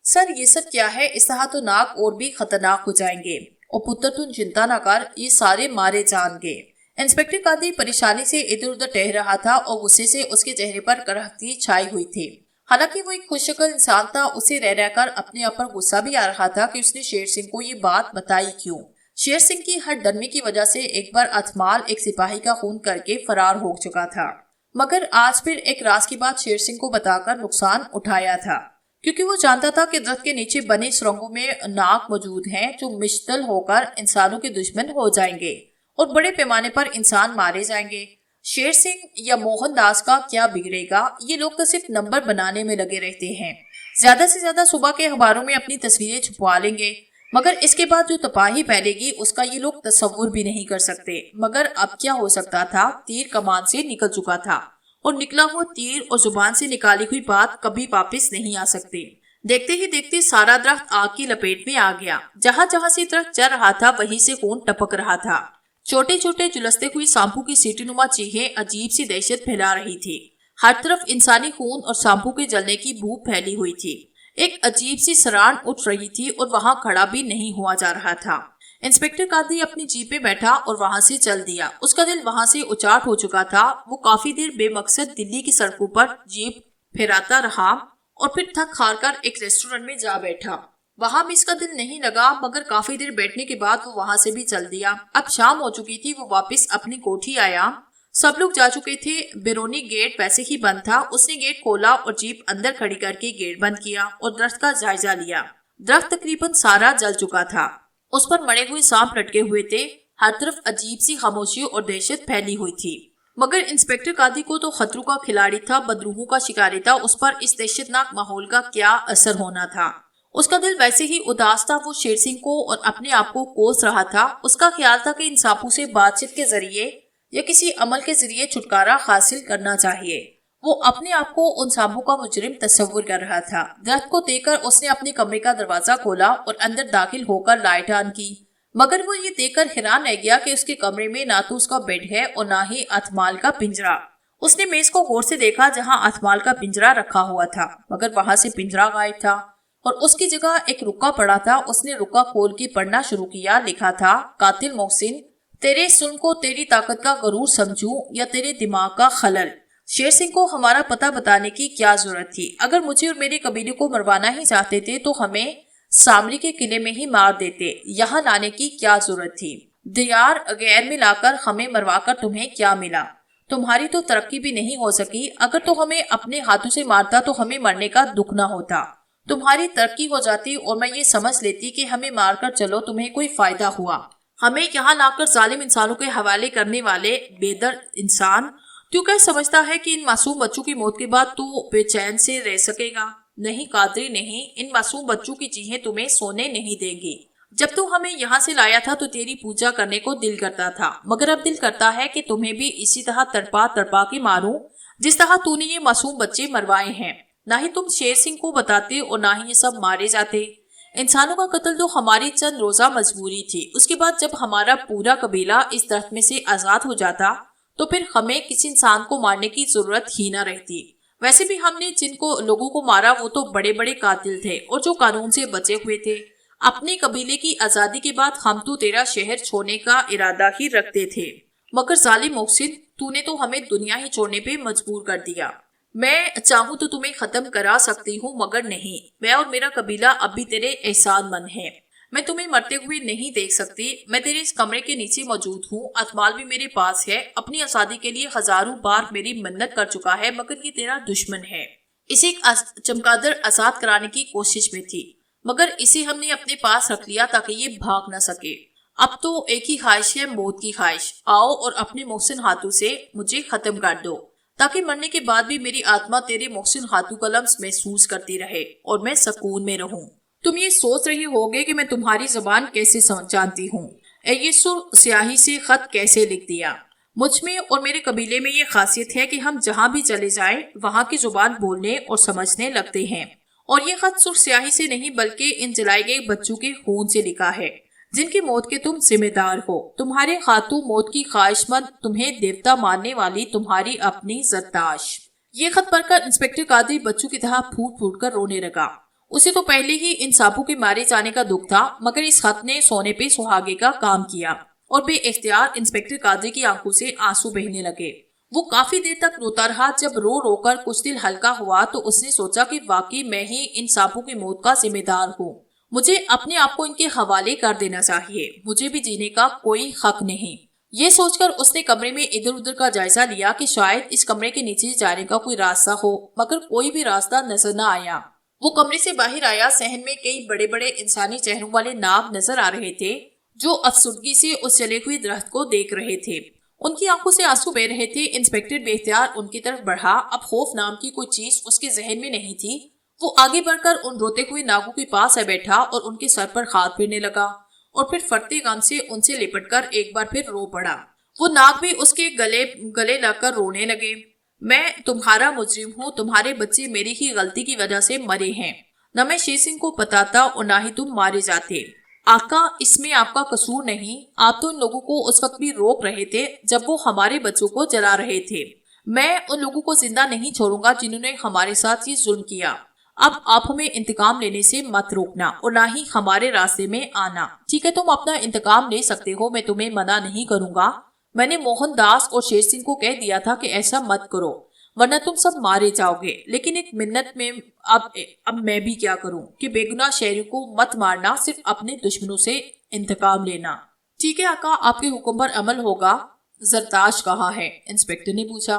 सर ये सब क्या है? इस तरह तो नाग और भी खतरनाक हो जाएंगे। और पुत्र तुम चिंता न कर, ये सारे मारे जाएंगे। इंस्पेक्टर कादरी परेशानी से इधर उधर टह रहा था और गुस्से से उसके चेहरे पर कराहती छाई हुई थी। हालांकि वो एक खुशशक्ल इंसान था, उसे रह रहकर अपने आप पर गुस्सा भी आ रहा था कि उसने शेर सिंह को ये बात बताई क्यों। शेर सिंह की हर डरने की वजह से एक बार अथमाल एक सिपाही का खून करके फरार हो चुका था, मगर आज फिर एक राज की बात शेर सिंह को बताकर नुकसान उठाया था, क्योंकि वो जानता था कि दरख्त के नीचे बने सुरंगों में नाग मौजूद हैं जो मुश्तल होकर इंसानों के दुश्मन हो जाएंगे और बड़े पैमाने पर इंसान मारे जाएंगे। शेर सिंह या मोहनदास का क्या बिगड़ेगा? ये लोग तो सिर्फ नंबर बनाने में लगे रहते हैं। ज्यादा से ज्यादा सुबह के अखबारों में अपनी तस्वीरें छुपवा लेंगे, मगर इसके बाद जो तबाही फैलेगी उसका ये लोग तस्वुर भी नहीं कर सकते। मगर अब क्या हो सकता था? तीर कमान से निकल चुका था और निकला हुआ तीर और जुबान से निकाली हुई बात कभी वापस नहीं आ सकती। देखते ही देखते सारा दरख्त आग की लपेट में आ गया। जहाँ जहाँ से दरख्त चल रहा था वहीं से खून टपक रहा था। छोटे छोटे झुलसते हुए सांपों की सीटीनुमा चीखें अजीब सी दहशत फैला रही थी। हर तरफ इंसानी खून और सांपों के जलने की बू फैली हुई थी। एक अजीब सी सरान उठ रही थी और वहां खड़ा भी नहीं हुआ जा रहा था। इंस्पेक्टर कादरी अपनी जीप में बैठा और वहां से चल दिया। उसका दिल वहां से उचाट हो चुका था। वो काफी देर बेमकसद दिल्ली की सड़कों पर जीप फिराता रहा और फिर थक हार कर एक रेस्टोरेंट में जा बैठा। वहां भी इसका दिल नहीं लगा, मगर काफी देर बैठने के बाद वो वहां से भी चल दिया। अब शाम हो चुकी थी। वो वापस अपनी कोठी आया। सब लोग जा चुके थे। बिरोनी गेट वैसे ही बंद था। उसने गेट खोला और जीप अंदर खड़ी करके गेट बंद किया और दरख्त का जायजा लिया। दरख्त तकरीबन सारा जल चुका था। उस पर मरे हुए सांप लटके हुए थे। हर तरफ अजीब सी खामोशी और दहशत फैली हुई थी। मगर इंस्पेक्टर कादी को तो खतरों का खिलाड़ी था, बदरूहों का शिकारी था। उस पर इस दहशतनाक माहौल का क्या असर होना था। उसका दिल वैसे ही उदास था। वो शेर सिंह को और अपने आप को कोस रहा था। उसका ख्याल था कि इन सांपों से बातचीत के जरिए या किसी अमल के जरिए छुटकारा हासिल करना चाहिए। वो अपने आप को उन सांपों का मुजरिम तस्वुर कर रहा था। दरख्त को देखकर उसने अपने कमरे का दरवाजा खोला और अंदर दाखिल होकर लाइट ऑन की। मगर वो ये देखकर हैरान रह गया कि उसके कमरे में ना तो उसका बेड है और ना ही अथमाल का पिंजरा। उसने मेज को गौर से देखा जहां अथमाल का पिंजरा रखा हुआ था, मगर वहां से पिंजरा गायब था और उसकी जगह एक रुक्का पड़ा था। उसने रुक्का खोल के पढ़ना शुरू किया। लिखा था, कातिल मोहसिन, तेरे जुल्म को तेरी ताकत का गरूर समझूं या तेरे दिमाग का खलल। शेर सिंह को हमारा पता बताने की क्या जरूरत थी। अगर मुझे और मेरे कबीले को मरवाना ही चाहते थे तो हमें सामरी के किले में ही मार देते। यहाँ लाने की क्या जरूरत थी। दियार गैर में लाकर हमें मरवाकर तुम्हें क्या मिला। तुम्हारी तो तरक्की भी नहीं हो सकी। अगर तो हमें अपने हाथों से मारता तो हमें मरने का दुख न होता। तुम्हारी तरक्की हो जाती और मैं ये समझ लेती कि हमें मारकर चलो तुम्हें कोई फायदा हुआ। हमें यहाँ लाकर जालिम इंसानों के हवाले करने वाले बेदर्द इंसान, तू क्या समझता है कि इन मासूम बच्चों की मौत के बाद तू बेचैन से रह सकेगा? नहीं कादरी नहीं, इन मासूम बच्चों की चीखें तुम्हें सोने नहीं देंगी। जब तू हमें यहाँ से लाया था तो तेरी पूजा करने को दिल करता था, मगर अब दिल करता है कि तुम्हें भी इसी तरह तड़पा तड़पा के मारूं जिस तरह तूने ये मासूम बच्चे मरवाए हैं। ना ही तुम शेर सिंह को बताते और ना ही ये सब मारे जाते। इंसानों का कत्ल तो हमारी चंद रोजा मजबूरी थी। उसके बाद जब हमारा पूरा कबीला इस दर्द में से आजाद हो जाता तो फिर हमें किसी इंसान को मारने की जरूरत ही ना रहती। वैसे भी हमने जिनको लोगों को मारा वो तो बड़े बड़े कातिल थे और जो कानून से बचे हुए थे। अपने कबीले की आजादी के बाद हम तो तेरा शहर छोड़ने का इरादा ही रखते थे, मगर जालिम मोहसिन, तूने तो हमें दुनिया ही छोड़ने पे मजबूर कर दिया। मैं चाहूँ तो तुम्हें खत्म करा सकती हूँ, मगर नहीं, मैं और मेरा कबीला अब भी तेरे एहसानमंद है। मैं तुम्हें मरते हुए नहीं देख सकती। मैं तेरे इस कमरे के नीचे मौजूद हूँ। अतमाल भी मेरे पास है। अपनी आजादी के लिए हजारों बार मेरी मन्नत कर चुका है, मगर ये तेरा दुश्मन है। इसे चमगादड़ आजाद कराने की कोशिश में थी, मगर इसे हमने अपने पास रख लिया ताकि ये भाग न सके। अब तो एक ही ख्वाहिश है, मौत की ख्वाहिश। आओ और अपने मोहसिन हाथों से मुझे खत्म कर दो, ताकि मरने के बाद भी मेरी आत्मा तेरे मोहसिन हाथों का लम्स महसूस करती रहे और मैं सुकून में रहूं। तुम ये सोच रही होगे कि मैं तुम्हारी जबान कैसे जानती हूँ। ये सुर स्याही से खत कैसे लिख दिया। मुझ में और मेरे कबीले में ये खासियत है कि हम जहाँ भी चले जाएं वहाँ की जुबान बोलने और समझने लगते हैं। और ये खत सुर स्याही से नहीं बल्कि इन जलाए गए बच्चों के खून से लिखा है, जिनकी मौत के तुम जिम्मेदार हो। तुम्हारे हाथों मौत की ख्वाहिशमंद, तुम्हें देवता मानने वाली तुम्हारी अपनी जरदाश। ये खत पढ़कर इंस्पेक्टर कादरी बच्चों की तरह फूट फूट कर रोने लगा। उसे तो पहले ही इन सांपों के मारे जाने का दुख था, मगर इस खत ने सोने पे सुहागे का काम किया और बेइख्तियार इंस्पेक्टर कादरी की आंखों से आंसू बहने लगे। वो काफी देर तक रोता रहा। जब रो रोकर कुछ दिल हल्का हुआ तो उसने सोचा कि वाकई मैं ही इन सांपों की मौत का जिम्मेदार हूँ। मुझे अपने आप को इनके हवाले कर देना चाहिए। मुझे भी जीने का कोई हक नहीं। ये सोचकर उसने कमरे में इधर उधर का जायजा लिया कि शायद इस कमरे के नीचे जाने का कोई रास्ता हो, मगर कोई भी रास्ता नजर न आया। वो कमरे से बाहर आया। सहन में कई बड़े बड़े इंसानी चेहरों वाले नाग नजर आ रहे थे, जो अफसुर्दगी से उस जले हुए दरख्त को देख रहे थे। उनकी आंखों से आंसू बह रहे थे। इंस्पेक्टर बेख्तियार उनकी तरफ बढ़ा। अब खौफ नाम की कोई चीज उसके जहन में नहीं थी। वो आगे बढ़कर उन रोते हुए नागों के पास आ बैठा और उनके सर पर हाथ फेरने लगा और फिर फटते गम से उनसे लिपटकर एक बार फिर रो पड़ा। वो नाग भी उसके गले लगकर रोने लगे। मैं तुम्हारा मुजरिम हूँ। तुम्हारे बच्चे मेरी ही गलती की वजह से मरे हैं। न मैं शेर सिंह को बताता और ना ही तुम मारे जाते। आका, इसमें आपका कसूर नहीं। आप तो उन लोगों को उस वक्त भी रोक रहे थे जब वो हमारे बच्चों को जला रहे थे। मैं उन लोगों को जिंदा नहीं छोड़ूंगा जिन्होंने हमारे साथ ये जुल्म किया। अब आप हमें इंतकाम लेने से मत रोकना और ना ही हमारे रास्ते में आना। ठीक है, तुम अपना इंतकाम ले सकते हो, मैं तुम्हें मना नहीं करूंगा। मैंने मोहनदास और शेर सिंह को कह दिया था कि ऐसा मत करो वरना तुम सब मारे जाओगे। लेकिन एक मिन्नत में अब मैं भी क्या करूं कि बेगुनाह शहरी को मत मारना, सिर्फ अपने दुश्मनों से इंतकाम लेना। ठीक है आका, आपके हुक्म पर अमल होगा। जरताश कहाँ है? इंस्पेक्टर ने पूछा।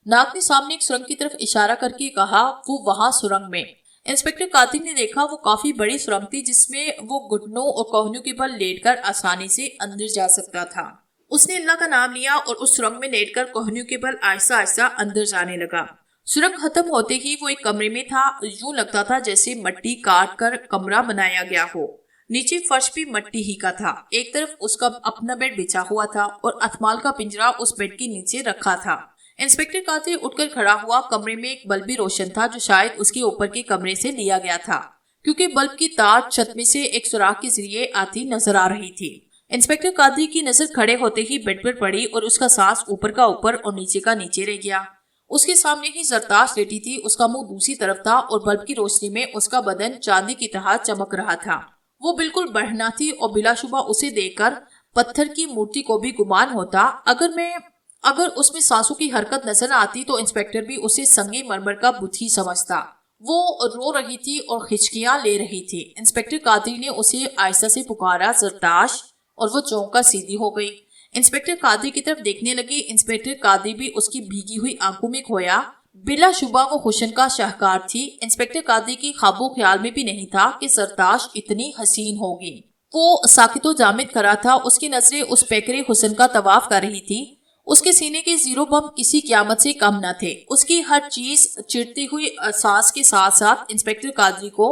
नाग ने सामने एक सुरंग की तरफ इशारा करके कहा, वो वहां सुरंग में। इंस्पेक्टर कातिल ने देखा वो काफी बड़ी सुरंग थी जिसमें वो घुटनों और कोहनियों के बल लेटकर आसानी से अंदर जा सकता था। उसने अल्लाह का नाम लिया और उस सुरंग में लेटकर कोहनियों के बल आहिस्ता आहिस्ता अंदर जाने लगा। सुरंग खत्म होते ही वो एक कमरे में था। यूं लगता था जैसे मट्टी काट कर कमरा बनाया गया हो। नीचे फर्श भी मट्टी ही का था। एक तरफ उसका अपना बेड बिछा हुआ था और अथमाल का पिंजरा उस बेड के नीचे रखा था। इंस्पेक्टर कातिल उठकर खड़ा हुआ। कमरे में एक बल्ब भी रोशन था जो शायद उसके ऊपर के कमरे से लिया गया था, क्योंकि बल्ब की तार छत में से एक सुराख के जरिए आती नजर आ रही थी। इंस्पेक्टर कादरी की नजर खड़े होते ही बेड पर पड़ी और उसका सांस ऊपर का ऊपर और नीचे का नीचे रह गया। उसके सामने ही जरताश लेटी थी। उसका मुंह दूसरी तरफ था और बल्ब की रोशनी में उसका बदन चांदी की तरह चमक रहा था। वो बिल्कुल बढ़ना थी और बिलाशुबा उसे देखकर पत्थर की मूर्ति को भी गुमान होता। अगर उसमें सांसों की हरकत नजर आती तो इंस्पेक्टर भी उसे संगे मरमर का बुत ही समझता। वो रो रही थी और हिचकियां ले रही थी। इंस्पेक्टर कादरी ने उसे आहिस्ता से पुकारा, जरताश, और वो चौंक कर सीधी हो गई। इंस्पेक्टर कादरी की तरफ देखने लगी। इंस्पेक्टर कादरी भी उसकी भीगी हुई आंखों में खोया। बिलाशुबा वो हुस्न का शाहकार थी। इंस्पेक्टर कादरी की ख्वाबो ख्याल में भी नहीं था कि जरताश इतनी हसीन होगी। वो साकितो जामिद खड़ा था। उसकी नजरें उस पैकरे हुस्न का तवाफ कर रही थी। उसके सीने के जीरो बम किसी क़यामत से कम न थे। उसकी हर चीज चिढ़ती हुई सांस के साथ साथ इंस्पेक्टर कादरी को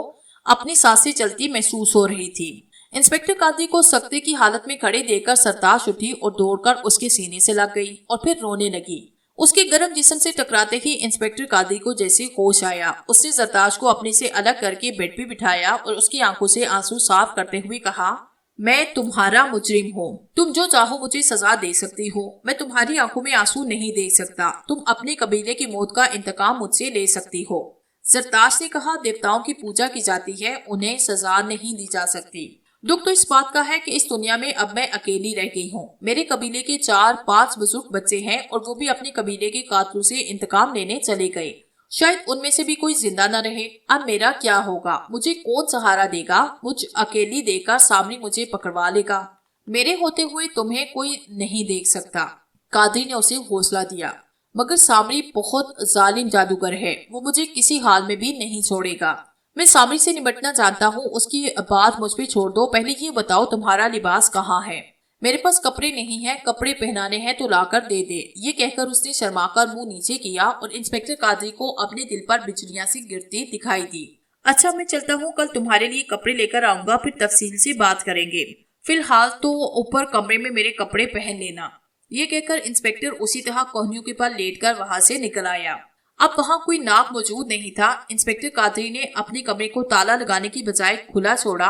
अपनी सांसें चलती महसूस हो रही थी। इंस्पेक्टर कादरी को सख्ते की हालत में खड़े देखकर सरताश उठी और दौड़कर उसके सीने से लग गई और फिर रोने लगी। उसके गर्म जिस्म से टकराते ही इंस्पेक्टर कादरी को जैसे होश आया। उसने जरताश को अपने से अलग करके बेड पे बिठाया और उसकी आंखों से आंसू साफ करते हुए कहा, मैं तुम्हारा मुजरिम हूँ। तुम जो चाहो मुझे सजा दे सकती हो। मैं तुम्हारी आंखों में आंसू नहीं देख सकता। तुम अपने कबीले की मौत का इंतकाम मुझसे ले सकती हो। जरताश ने कहा, देवताओं की पूजा की जाती है, उन्हें सजा नहीं दी जा सकती। दुख तो इस बात का है कि इस दुनिया में अब मैं अकेली रह गई हूँ। मेरे कबीले के 4-5 बुजुर्ग बच्चे हैं और वो भी अपने कबीले के कातलों से इंतकाम लेने चले गए। शायद उनमें से भी कोई जिंदा न रहे। अब मेरा क्या होगा? मुझे कौन सहारा देगा? मुझ अकेली देकर सामने मुझे पकड़वा लेगा। मेरे होते हुए तुम्हें कोई नहीं देख सकता। कादरी ने उसे हौसला दिया, मगर सामरी बहुत जालिम जादूगर है। वो मुझे किसी हाल में भी नहीं छोड़ेगा। मैं सामरी से निपटना जानता हूँ। उसकी बात मुझ पे छोड़ दो। पहले ये बताओ तुम्हारा लिबास कहाँ है? मेरे पास कपड़े नहीं है। कपड़े पहनाने हैं तो लाकर दे दे। ये कहकर उसने शर्माकर मुंह नीचे किया और इंस्पेक्टर कादरी को अपने दिल पर बिजलियां सी गिरती दिखाई दी। अच्छा, मैं चलता हूँ। कल तुम्हारे लिए कपड़े लेकर आऊंगा, फिर तफसील से बात करेंगे। फिलहाल तो ऊपर कमरे में मेरे कपड़े पहन लेना। ये कहकर इंस्पेक्टर उसी तरह कोहनियों के पास लेटकर वहां से निकल आया। अब वहां कोई नाग मौजूद नहीं था। इंस्पेक्टर कादरी ने अपने कमरे को ताला लगाने की बजाय खुला छोड़ा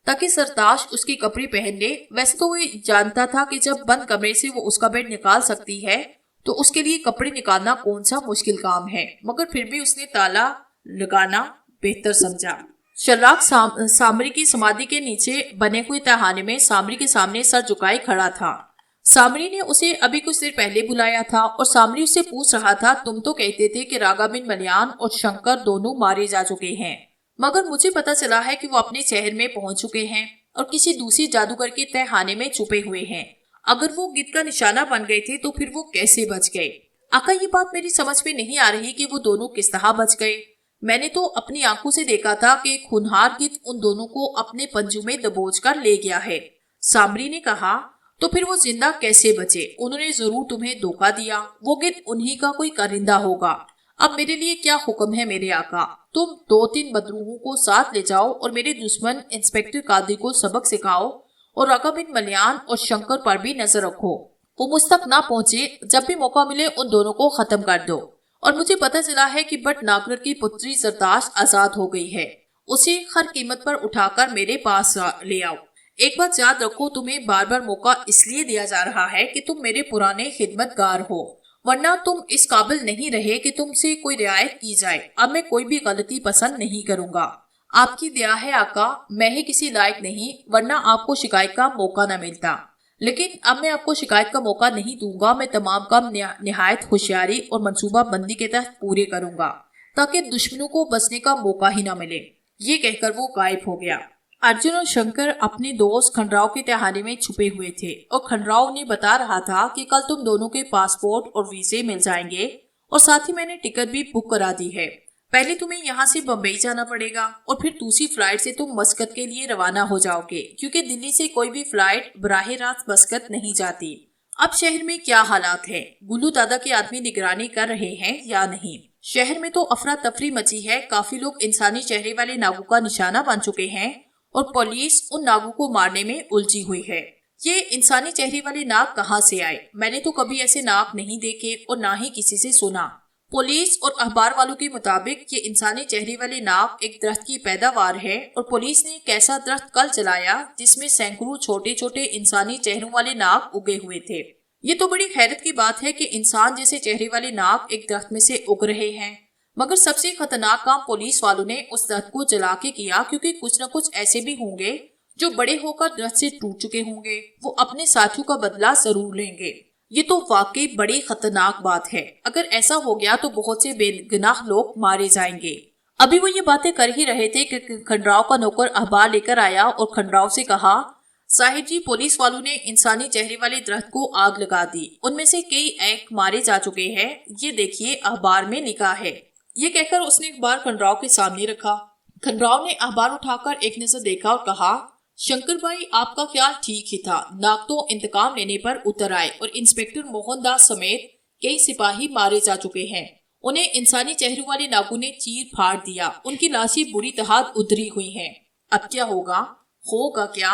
ताकि सरताश उसके कपड़े पहन ले। वैसे तो वो जानता था कि जब बंद कमरे से वो उसका बेड निकाल सकती है तो उसके लिए कपड़े निकालना कौन सा मुश्किल काम है, मगर फिर भी उसने ताला लगाना बेहतर समझा। शर्राक सामरी की समाधि के नीचे बने हुए तहखाने में सामरी के सामने सर झुकाए खड़ा था। सामरी ने उसे अभी कुछ देर पहले बुलाया था और सामरी उससे पूछ रहा था, तुम तो कहते थे कि रागा बिन मलयान और शंकर दोनों मारे जा चुके हैं, मगर मुझे पता चला है कि वो अपने शहर में पहुंच चुके हैं और किसी दूसरी जादूगर के तहखाने में छुपे हुए हैं। अगर वो गिद्ध का निशाना बन गए थे तो फिर वो कैसे बच गए? आका, ये बात मेरी समझ में नहीं आ रही कि वो दोनों किस तरह बच गए। मैंने तो अपनी आंखों से देखा था कि खूनहार गिद्ध उन दोनों को अपने पंजों में दबोच कर ले गया है। सामरी ने कहा, तो फिर वो जिंदा कैसे बचे? उन्होंने जरूर तुम्हें धोखा दिया। वो गिद्ध उन्हीं का कोई कारिंदा होगा। अब मेरे लिए क्या हुक्म है मेरे आका? तुम 2-3 बदरूहों को साथ ले जाओ और मेरे दुश्मन इंस्पेक्टर कादरी को सबक सिखाओ और रागा बिन मलयान और शंकर पर भी नजर रखो। वो मुझ तक ना पहुंचे। जब भी मौका मिले उन दोनों को खत्म कर दो। और मुझे पता चला है कि बट नागर की पुत्री जरताश आजाद हो गई है। उसे हर कीमत पर उठाकर मेरे पास ले आओ। एक बात याद रखो, तुम्हें बार बार मौका इसलिए दिया जा रहा है कि तुम मेरे पुराने खिदमतगार हो वरना तुम इस काबिल नहीं रहे कि तुमसे कोई रियायत की जाए। अब मैं कोई भी गलती पसंद नहीं करूंगा। आपकी दया है आका, मैं ही किसी लायक नहीं, वरना आपको शिकायत का मौका न मिलता। लेकिन अब मैं आपको शिकायत का मौका नहीं दूंगा। मैं तमाम काम निहायत होशियारी और मंसूबा बंदी के तहत पूरे करूंगा ताकि दुश्मनों को बचने का मौका ही न मिले। ये कहकर वो गायब हो गया। अर्जुन और शंकर अपने दोस्त खंडराव के तहाने में छुपे हुए थे और खंडराव उन्हें बता रहा था कि कल तुम दोनों के पासपोर्ट और वीजे मिल जाएंगे और साथ ही मैंने टिकट भी बुक करा दी है। पहले तुम्हें यहाँ से बम्बई जाना पड़ेगा और फिर दूसरी फ्लाइट से तुम मस्कत के लिए रवाना हो जाओगे, क्योंकि दिल्ली से कोई भी फ्लाइट बराह रास्त मस्कत नहीं जाती। अब शहर में क्या हालात है? गुल्लू दादा के आदमी निगरानी कर रहे हैं या नहीं? शहर में तो अफरा तफरी मची है। काफी लोग इंसानी चेहरे वाले नागों का निशाना बन चुके हैं और पुलिस उन नागों को मारने में उलझी हुई है। ये इंसानी चेहरे वाले नाग कहाँ से आए? मैंने तो कभी ऐसे नाग नहीं देखे और ना ही किसी से सुना। पुलिस और अखबार वालों के मुताबिक ये इंसानी चेहरे वाले नाग एक दरख्त की पैदावार है और पुलिस ने एक ऐसा दरख्त कल जलाया जिसमें सैकड़ों छोटे छोटे इंसानी चेहरों वाले नाग उगे हुए थे। ये तो बड़ी हैरत की बात है कि इंसान जैसे चेहरे वाले नाग एक दरख्त में से उग रहे हैं। मगर सबसे खतरनाक काम पुलिस वालों ने उस दरख्त को जला के किया, क्योंकि कुछ न कुछ ऐसे भी होंगे जो बड़े होकर दरख्त से टूट चुके होंगे। वो अपने साथियों का बदला जरूर लेंगे। ये तो वाकई बड़ी खतरनाक बात है। अगर ऐसा हो गया तो बहुत से बेगुनाह लोग मारे जाएंगे। अभी वो ये बातें कर ही रहे थे कि खंडराव का नौकर अखबार लेकर आया और खंडराव से कहा, साहिब जी, पुलिस वालों ने इंसानी चेहरे वाले दरख्त को आग लगा दी। उनमें से कई एक मारे जा चुके हैं। ये देखिए, अखबार में लिखा है। ये कहकर उसने अखबार खंडराव के सामने रखा। खंडराव ने अखबार उठाकर एक नजर देखा और कहा, शंकर भाई, आपका ख्याल ठीक ही था। नाग तो इंतकाम लेने पर उतर आए और इंस्पेक्टर मोहनदास समेत कई सिपाही मारे जा चुके हैं। उन्हें इंसानी चेहरों वाले नागों ने चीर फाड़ दिया। उनकी लाशें बुरी तरह उधरी हुई हैं। अब क्या होगा? होगा क्या?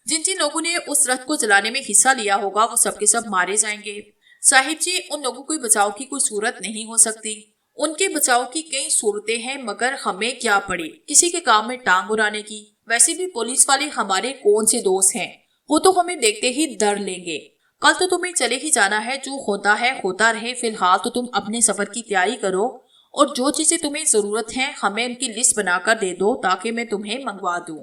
जिन जिन लोगों ने उस रथ को जलाने में हिस्सा लिया होगा वो सबके सब मारे जाएंगे। साहिब जी, उन लोगों को बचाव की कोई सूरत नहीं हो सकती। उनके बचाव की कई सूरतें हैं, मगर हमें क्या पड़ी किसी के काम में टांग उड़ाने की। वैसे भी पुलिस वाले हमारे कौन से दोस्त हैं? वो तो हमें देखते ही डर लेंगे। कल तो तुम्हें चले ही जाना है। जो होता है होता रहे। फिलहाल तो तुम अपने सफर की तैयारी करो और जो चीजें तुम्हें जरूरत है हमें उनकी लिस्ट बनाकर दे दो ताकि मैं तुम्हें मंगवा दूं।